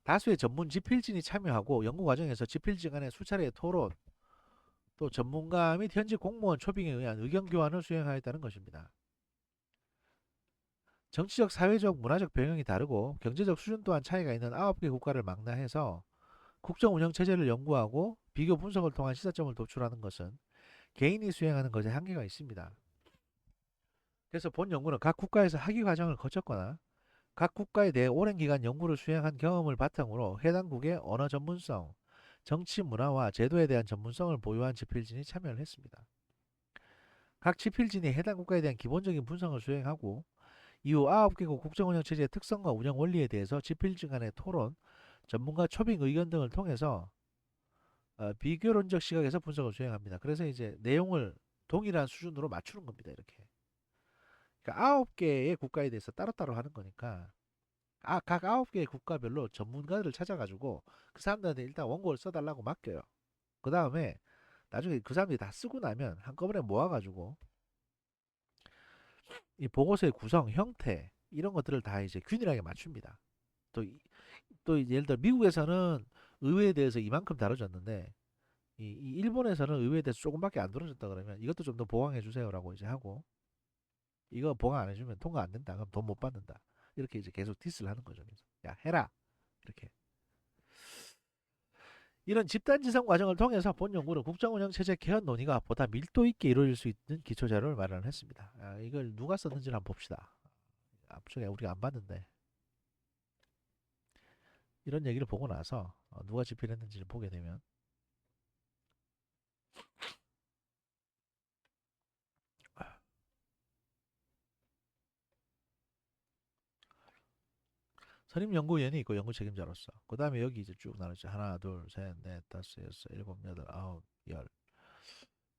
다수의 전문 지필진이 참여하고 연구 과정에서 지필진 간의 수차례의 토론, 또 전문가 및 현지 공무원 초빙에 의한 의견 교환을 수행하였다는 것입니다. 정치적, 사회적, 문화적 배경이 다르고 경제적 수준 또한 차이가 있는 9개 국가를 망라해서 국정 운영 체제를 연구하고 비교 분석을 통한 시사점을 도출하는 것은 개인이 수행하는 것에 한계가 있습니다. 그래서 본 연구는 각 국가에서 학위 과정을 거쳤거나 각 국가에 대해 오랜 기간 연구를 수행한 경험을 바탕으로 해당국의 언어 전문성, 정치 문화와 제도에 대한 전문성을 보유한 지필진이 참여를 했습니다. 각 지필진이 해당 국가에 대한 기본적인 분석을 수행하고 이후 9개국 국정운영체제의 특성과 운영 원리에 대해서 지필진 간의 토론, 전문가 초빙 의견 등을 통해서 비교론적 시각에서 분석을 수행합니다. 그래서 이제 내용을 동일한 수준으로 맞추는 겁니다. 이렇게. 그러니까 9개의 국가에 대해서 따로따로 하는 거니까 각 9개의 국가별로 전문가들을 찾아가지고 그 사람들한테 일단 원고를 써달라고 맡겨요. 그 다음에 나중에 그 사람들이 다 쓰고 나면 한꺼번에 모아가지고 이 보고서의 구성, 형태 이런 것들을 다 이제 균일하게 맞춥니다. 또, 또 예를 들어 미국에서는 의회에 대해서 이만큼 다뤄졌는데 이 일본에서는 의회에 대해서 조금밖에 안 다뤄졌다 그러면 이것도 좀 더 보강해 주세요라고 이제 하고 이거 보강 안 해주면 통과 안 된다. 그럼 돈 못 받는다. 이렇게 이제 계속 디스를 하는 거죠. 그래서 야 해라 이렇게. 이런 집단지성 과정을 통해서 본 연구는 국정운영체제 개헌 논의가 보다 밀도 있게 이루어질 수 있는 기초자료를 마련했습니다. 이걸 누가 썼는지를 한번 봅시다. 앞쪽에 우리가 안 봤는데 이런 얘기를 보고 나서 누가 집필했는지를 보게 되면 선임연구위원이 있고 연구 책임자로서 그 다음에 여기 이제 쭉 나눠져 하나 둘셋넷 다섯 여섯 일곱 여덟 아홉 열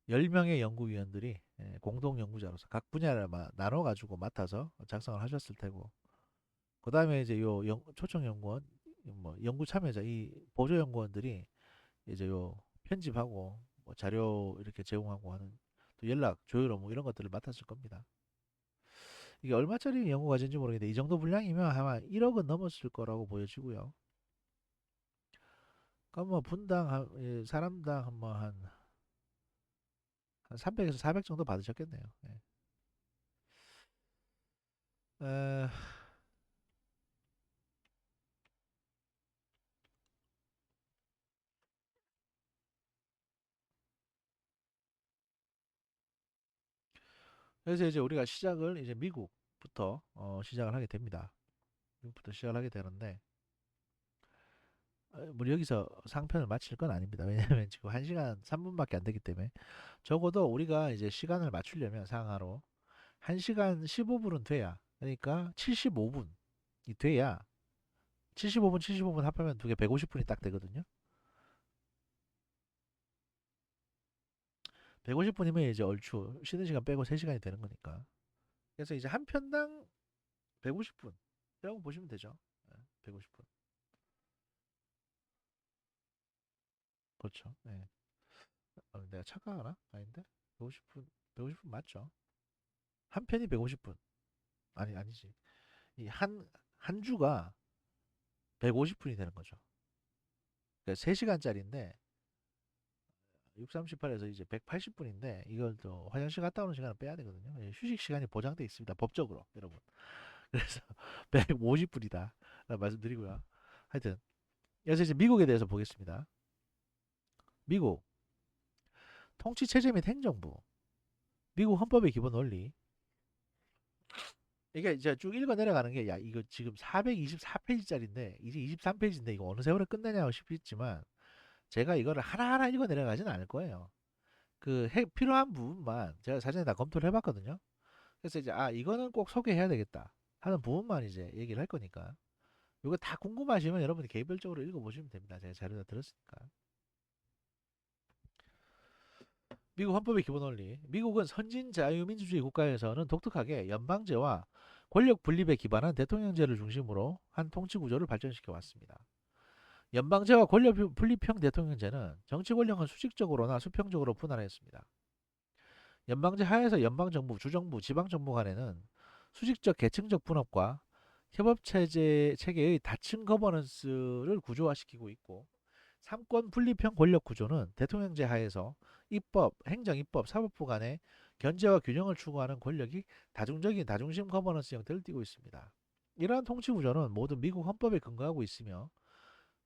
10명의 연구위원들이 공동 연구자로서 각 분야를 나눠가지고 맡아서 작성을 하셨을 테고 그 다음에 이제 요 초청 연구원 뭐 연구 참여자 이 보조 연구원들이 이제 요 편집하고 뭐 자료 이렇게 제공하고 하는 또 연락 조율 업무 이런 것들을 맡았을 겁니다. 이게 얼마짜리 연구 과제인지 모르겠는데 이 정도 분량이면 아마 1억은 넘었을 거라고 보여지고요. 그러니까 뭐 분당 사람당 한 300에서 400 정도 받으셨겠네요. 예. 에, 그래서 이제 우리가 시작을 이제 미국부터 시작을 하게 됩니다. 미국부터 시작을 하게 되는데 뭐 여기서 상편을 마칠 건 아닙니다. 왜냐하면 지금 1시간 3분밖에 안 되기 때문에 적어도 우리가 이제 시간을 맞추려면 상하로 1시간 15분은 돼야 그러니까 75분이 돼야 75분 75분 합하면 두 개 150분이 딱 되거든요. 150분이면 이제 얼추 쉬는 시간 빼고 3시간이 되는 거니까. 그래서 이제 한 편당 150분이라고 보시면 되죠. 150분. 그렇죠. 네. 내가 착각하나? 아닌데? 150분, 150분 맞죠? 한 편이 150분. 아니지. 한 주가 150분이 되는 거죠. 그러니까 3시간짜리인데 6, 38에서 이제 180분인데 이걸 또 화장실 갔다 오는 시간을 빼야 되거든요. 휴식 시간이 보장돼 있습니다. 법적으로 여러분. 그래서 150분이다. 말씀드리고요. 하여튼 그래서 이제 미국에 대해서 보겠습니다. 미국 통치 체제 및 행정부, 미국 헌법의 기본 원리. 이게 이제 쭉 읽어 내려가는 게 야 이거 지금 424페이지짜리인데 이제 23페이지인데 이거 어느 세월에 끝내냐고 싶지만 제가 이거를 하나하나 읽어 내려가지는 않을 거예요. 필요한 부분만 제가 사전에 다 검토를 해봤거든요. 그래서 이제 이거는 꼭 소개해야 되겠다 하는 부분만 이제 얘기를 할 거니까 이거 다 궁금하시면 여러분이 개별적으로 읽어보시면 됩니다. 제가 자료 다 들었으니까. 미국 헌법의 기본 원리. 미국은 선진 자유민주주의 국가에서는 독특하게 연방제와 권력 분립에 기반한 대통령제를 중심으로 한 통치 구조를 발전시켜 왔습니다. 연방제와 권력 분립형 대통령제는 정치 권력은 수직적으로나 수평적으로 분할했습니다. 연방제 하에서 연방정부, 주정부, 지방정부 간에는 수직적 계층적 분업과 체계의 다층 거버넌스를 구조화시키고 있고 삼권 분립형 권력 구조는 대통령제 하에서 입법, 행정, 입법, 사법부 간의 견제와 균형을 추구하는 권력이 다중적인 다중심 거버넌스 형태를 띠고 있습니다. 이러한 통치 구조는 모두 미국 헌법에 근거하고 있으며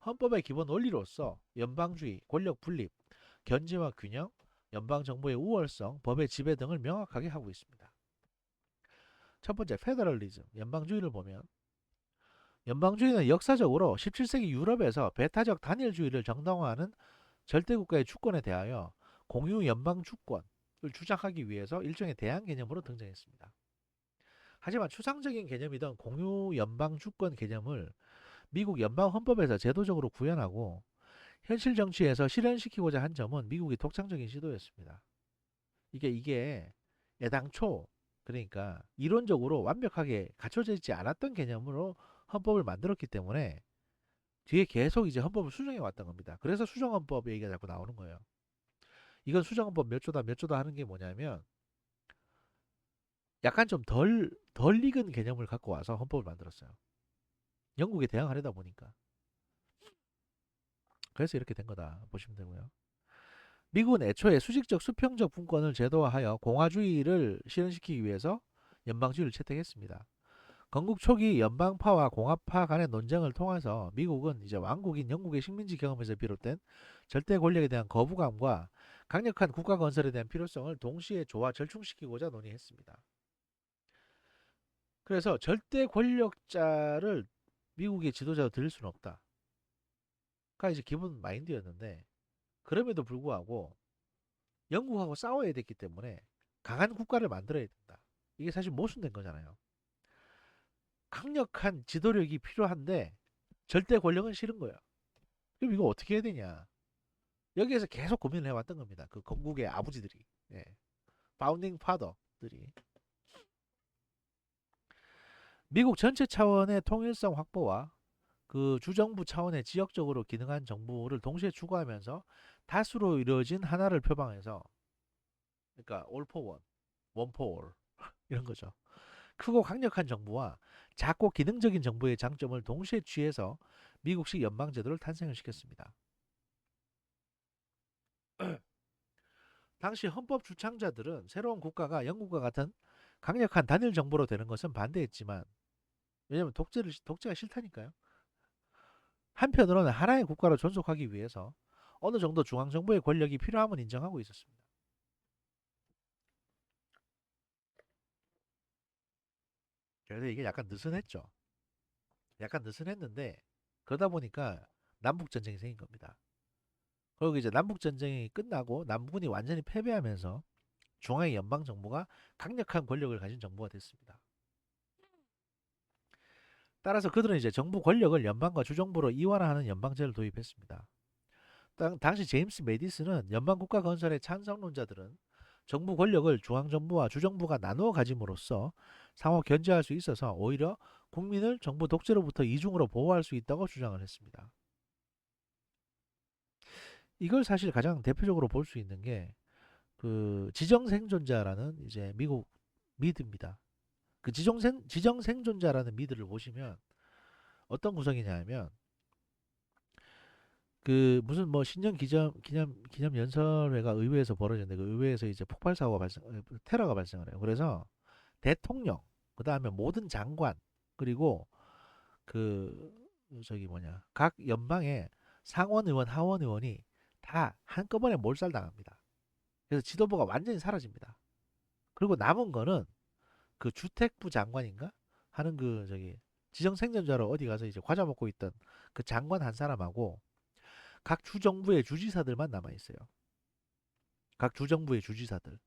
헌법의 기본 원리로서 연방주의, 권력 분립, 견제와 균형, 연방정부의 우월성, 법의 지배 등을 명확하게 하고 있습니다. 첫 번째, 페더럴리즘, 연방주의를 보면 연방주의는 역사적으로 17세기 유럽에서 배타적 단일주의를 정당화하는 절대국가의 주권에 대하여 공유 연방 주권을 주장하기 위해서 일종의 대안 개념으로 등장했습니다. 하지만 추상적인 개념이던 공유 연방 주권 개념을 미국 연방 헌법에서 제도적으로 구현하고 현실 정치에서 실현시키고자 한 점은 미국의 독창적인 시도였습니다. 이게 애당초 그러니까 이론적으로 완벽하게 갖춰져 있지 않았던 개념으로 헌법을 만들었기 때문에 뒤에 계속 이제 헌법을 수정해 왔던 겁니다. 그래서 수정헌법 얘기가 자꾸 나오는 거예요. 이건 수정헌법 몇 조다 몇 조다 하는 게 뭐냐면 약간 좀 덜 익은 개념을 갖고 와서 헌법을 만들었어요. 영국에 대항하려다 보니까. 그래서 이렇게 된 거다 보시면 되고요. 미국은 애초에 수직적 수평적 분권을 제도화하여 공화주의를 실현시키기 위해서 연방주의를 채택했습니다. 건국 초기 연방파와 공화파 간의 논쟁을 통해서 미국은 이제 왕국인 영국의 식민지 경험에서 비롯된 절대 권력에 대한 거부감과 강력한 국가 건설에 대한 필요성을 동시에 조화 절충시키고자 논의했습니다. 그래서 절대 권력자를 미국의 지도자로 들일 수는 없다. 가 이제 기본 마인드였는데 그럼에도 불구하고 영국하고 싸워야 됐기 때문에 강한 국가를 만들어야 된다. 이게 사실 모순된 거잖아요. 강력한 지도력이 필요한데 절대 권력은 싫은 거예요. 그럼 이거 어떻게 해야 되냐? 여기에서 계속 고민을 해왔던 겁니다. 그 건국의 아버지들이, 예. 파운딩 파더들이 미국 전체 차원의 통일성 확보와 그 주정부 차원의 지역적으로 기능한 정부를 동시에 추구하면서 다수로 이루어진 하나를 표방해서 그러니까 all for one, one for all 이런 거죠. 크고 강력한 정부와 작고 기능적인 정부의 장점을 동시에 취해서 미국식 연방제도를 탄생을 시켰습니다. 당시 헌법 주창자들은 새로운 국가가 영국과 같은 강력한 단일 정부로 되는 것은 반대했지만 왜냐하면 독재가 싫다니까요. 한편으로는 하나의 국가로 존속하기 위해서 어느 정도 중앙정부의 권력이 필요함을 인정하고 있었습니다. 그래서 이게 약간 느슨했죠. 약간 느슨했는데 그러다 보니까 남북전쟁이 생긴 겁니다. 그리고 이제 남북전쟁이 끝나고 남북군이 완전히 패배하면서 중앙의 연방정부가 강력한 권력을 가진 정부가 됐습니다. 따라서 그들은 이제 정부 권력을 연방과 주정부로 이완화하는 연방제를 도입했습니다. 당시 제임스 메디슨은 연방국가 건설의 찬성론자들은 정부 권력을 중앙정부와 주정부가 나누어 가짐으로써 상호 견제할 수 있어서 오히려 국민을 정부 독재로부터 이중으로 보호할 수 있다고 주장을 했습니다. 이걸 사실 가장 대표적으로 볼 수 있는 게 그 지정생존자라는 이제 미국 미드입니다. 그 지정생존자라는 미드를 보시면 어떤 구성이냐면 그 무슨 뭐 신년 기념 연설회가 의회에서 벌어졌는데 그 의회에서 이제 폭발 사고가 테러가 발생을 해요. 그래서 대통령, 그다음에 모든 장관 그리고 그 저기 뭐냐 각 연방의 상원 의원, 하원 의원이 다 한꺼번에 몰살당합니다. 그래서 지도부가 완전히 사라집니다. 그리고 남은 거는 그 주택부 장관인가 하는 그 저기 지정 생존자로 어디 가서 이제 과자 먹고 있던 그 장관 한 사람하고 각 주정부의 주지사들만 남아 있어요. 각 주정부의 주지사들.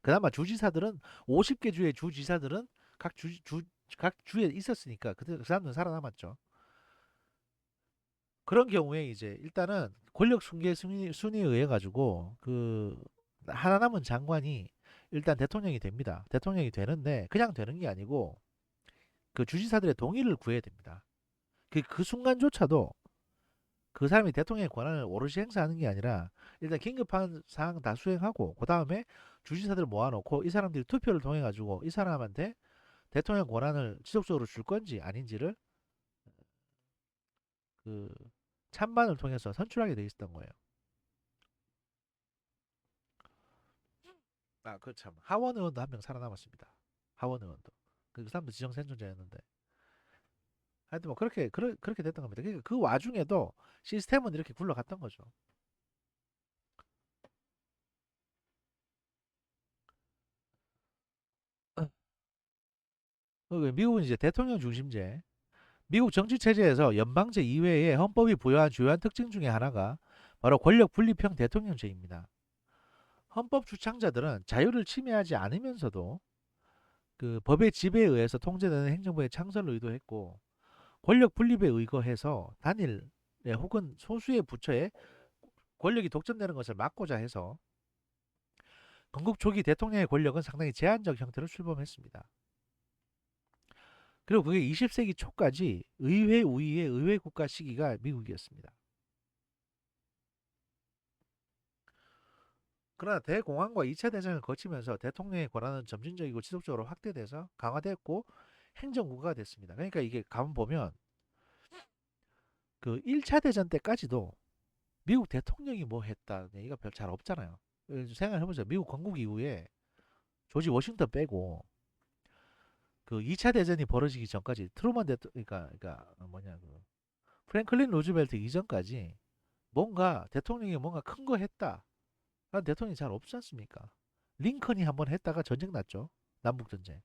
그나마 주지사들은 50개 주의 주지사들은 각 주에 있었으니까 그 사람들은 살아남았죠. 그런 경우에 이제 일단은 권력 순위에 의해 가지고 그 하나 남은 장관이 일단 대통령이 됩니다. 대통령이 되는데 그냥 되는 게 아니고 그 주지사들의 동의를 구해야 됩니다. 그 순간조차도 그 사람이 대통령의 권한을 오롯이 행사하는 게 아니라 일단 긴급한 사항 다 수행하고 그 다음에 주지사들 모아놓고 이 사람들이 투표를 통해 가지고 이 사람한테 대통령 권한을 지속적으로 줄 건지 아닌지를 그 찬반을 통해서 선출하게 돼 있었던 거예요. 아, 그 참. 하원 의원도 한 명 살아남았습니다. 하원 의원도. 그 사람도 지정 생존자였는데. 하여튼 뭐 그렇게 됐던 겁니다. 그러니까 그 와중에도 시스템은 이렇게 굴러갔던 거죠. 미국은 이제 대통령 중심제. 미국 정치 체제에서 연방제 이외에 헌법이 부여한 주요한 특징 중에 하나가 바로 권력 분립형 대통령제입니다. 헌법 주창자들은 자유를 침해하지 않으면서도 그 법의 지배에 의해서 통제되는 행정부의 창설을 의도했고 권력 분립에 의거해서 단일 혹은 소수의 부처에 권력이 독점되는 것을 막고자 해서 건국 초기 대통령의 권력은 상당히 제한적 형태로 출범했습니다. 그리고 그게 20세기 초까지 의회 우위의 의회 국가 시기가 미국이었습니다. 그러나 대공황과 2차 대전을 거치면서 대통령의 권한은 점진적이고 지속적으로 확대돼서 강화됐고 행정구가 됐습니다. 그러니까 이게 가만 보면 그 1차 대전 때까지도 미국 대통령이 뭐 했다 얘기가 별 잘 없잖아요. 생각해보세요. 미국 건국 이후에 조지 워싱턴 빼고 그 2차 대전이 벌어지기 전까지 트루먼 대통령 그러니까 뭐냐 그 프랭클린 루즈벨트 이전까지 뭔가 대통령이 뭔가 큰 거 했다 라는 대통령이 잘 없지 않습니까? 링컨이 한번 했다가 전쟁 났죠. 남북 전쟁.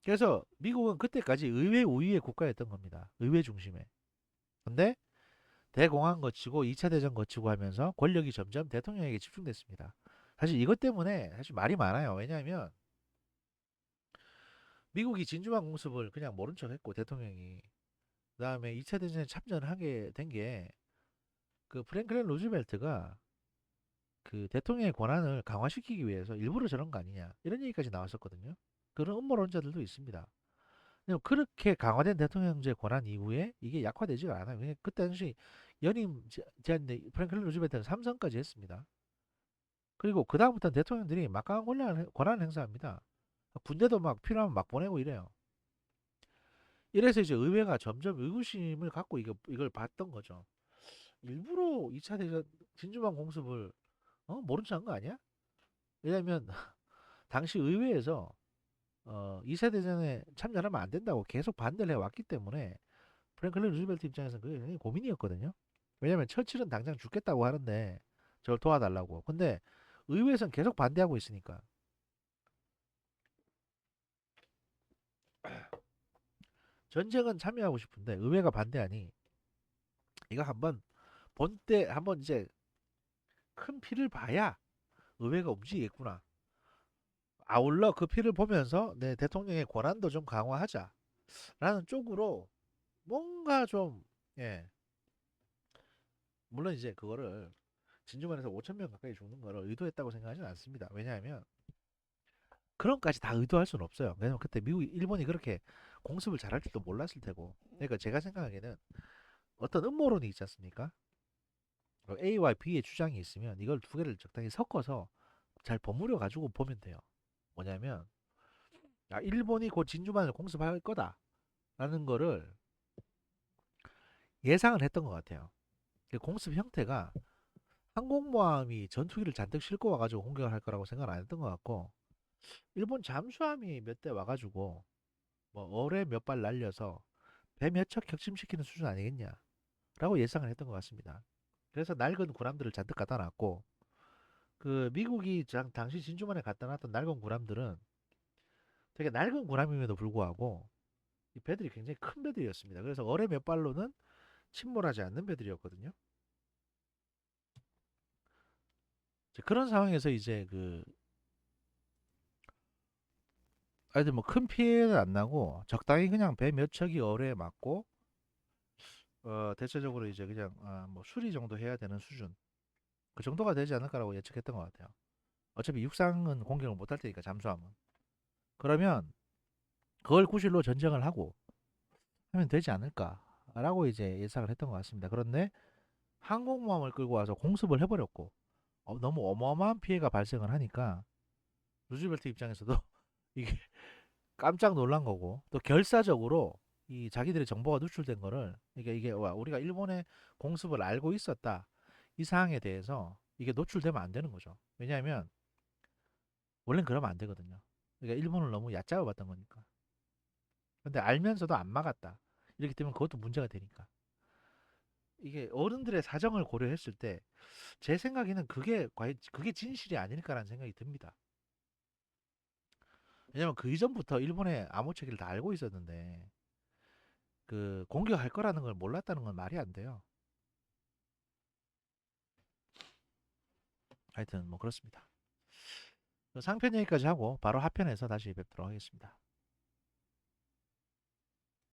그래서 미국은 그때까지 의회 우위의 국가였던 겁니다. 의회 중심에. 근데 대공황 거치고 2차 대전 거치고 하면서 권력이 점점 대통령에게 집중됐습니다. 사실 이것 때문에 사실 말이 많아요. 왜냐하면 미국이 진주만 공습을 그냥 모른 척 했고 대통령이 그다음에 2차 대전에 참전하게 된 게 그 프랭클린 루즈벨트가 그 대통령의 권한을 강화시키기 위해서 일부러 저런 거 아니냐 이런 얘기까지 나왔었거든요. 그런 음모론자들도 있습니다. 그렇게 강화된 대통령제 권한 이후에 이게 약화되지가 않아요. 그때 당시 연임 제한데 프랭클린 루즈벨트는 3선까지 했습니다. 그리고 그 다음부터는 대통령들이 막강한 권한을 행사합니다. 군대도 막 필요하면 막 보내고 이래요. 이래서 이제 의회가 점점 의구심을 갖고 이걸 봤던 거죠. 일부러 2차 대전 진주만 공습을 모른 척한 거 아니야? 왜냐면 당시 의회에서 2차 대전에 참전하면 안 된다고 계속 반대를 해왔기 때문에 프랭클린 루즈벨트 입장에서는 그게 굉장히 고민이었거든요. 왜냐면 처칠은 당장 죽겠다고 하는데 저를 도와달라고. 근데 의회에서는 계속 반대하고 있으니까 전쟁은 참여하고 싶은데 의회가 반대하니 이거 한번 본 때 한번 이제 큰 피를 봐야 의회가 움직이겠구나. 아울러 그 피를 보면서 내 대통령의 권한도 좀 강화하자라는 쪽으로 뭔가 좀 예, 물론 이제 그거를 진주만에서 5천 명 가까이 죽는 거를 의도했다고 생각하지는 않습니다. 왜냐하면 그런까지 다 의도할 수는 없어요. 왜냐면 그때 일본이 그렇게 공습을 잘할 줄도 몰랐을 테고. 그러니까 제가 생각하기에는 어떤 음모론이 있지 않습니까? A와 B의 주장이 있으면 이걸 두 개를 적당히 섞어서 잘 버무려 가지고 보면 돼요. 뭐냐면 일본이 곧 진주만을 공습할 거다라는 거를 예상을 했던 것 같아요. 그 공습 형태가 항공모함이 전투기를 잔뜩 싣고 와가지고 공격을 할 거라고 생각을 안 했던 것 같고 일본 잠수함이 몇 대 와가지고 뭐 어뢰 몇 발 날려서 배 몇 척 격침시키는 수준 아니겠냐라고 예상을 했던 것 같습니다. 그래서 낡은 군함들을 잔뜩 갖다 놨고 그 미국이 당시 진주만에 갖다 놨던 낡은 군함들은 되게 낡은 군함임에도 불구하고 이 배들이 굉장히 큰 배들이었습니다. 그래서 어뢰 몇 발로는 침몰하지 않는 배들이었거든요. 그런 상황에서 이제 그 하여튼 뭐 큰 피해는 안 나고 적당히 그냥 배 몇 척이 어뢰에 맞고 대체적으로 이제 그냥 뭐 수리 정도 해야 되는 수준 그 정도가 되지 않을까라고 예측했던 것 같아요. 어차피 육상은 공격을 못 할 테니까 잠수함은. 그러면 그걸 구실로 전쟁을 하고 하면 되지 않을까라고 이제 예상을 했던 것 같습니다. 그런데 항공모함을 끌고 와서 공습을 해버렸고 너무 어마어마한 피해가 발생을 하니까 루즈벨트 입장에서도 이게 깜짝 놀란 거고 또 결사적으로 이 자기들의 정보가 누출된 거를 이게 와, 우리가 일본의 공습을 알고 있었다 이 사항에 대해서 이게 노출되면 안 되는 거죠. 왜냐하면 원래는 그러면 안 되거든요. 그러니까 일본을 너무 얕잡아 봤던 거니까. 근데 알면서도 안 막았다. 이렇기 때문에 그것도 문제가 되니까. 이게 어른들의 사정을 고려했을 때 제 생각에는 그게 과연 그게 진실이 아닐까라는 생각이 듭니다. 왜냐면 그 이전부터 일본의 암호 체계를 다 알고 있었는데 그 공격할 거라는 걸 몰랐다는 건 말이 안 돼요. 하여튼 뭐 그렇습니다. 상편 여기까지 하고 바로 하편에서 다시 뵙도록 하겠습니다.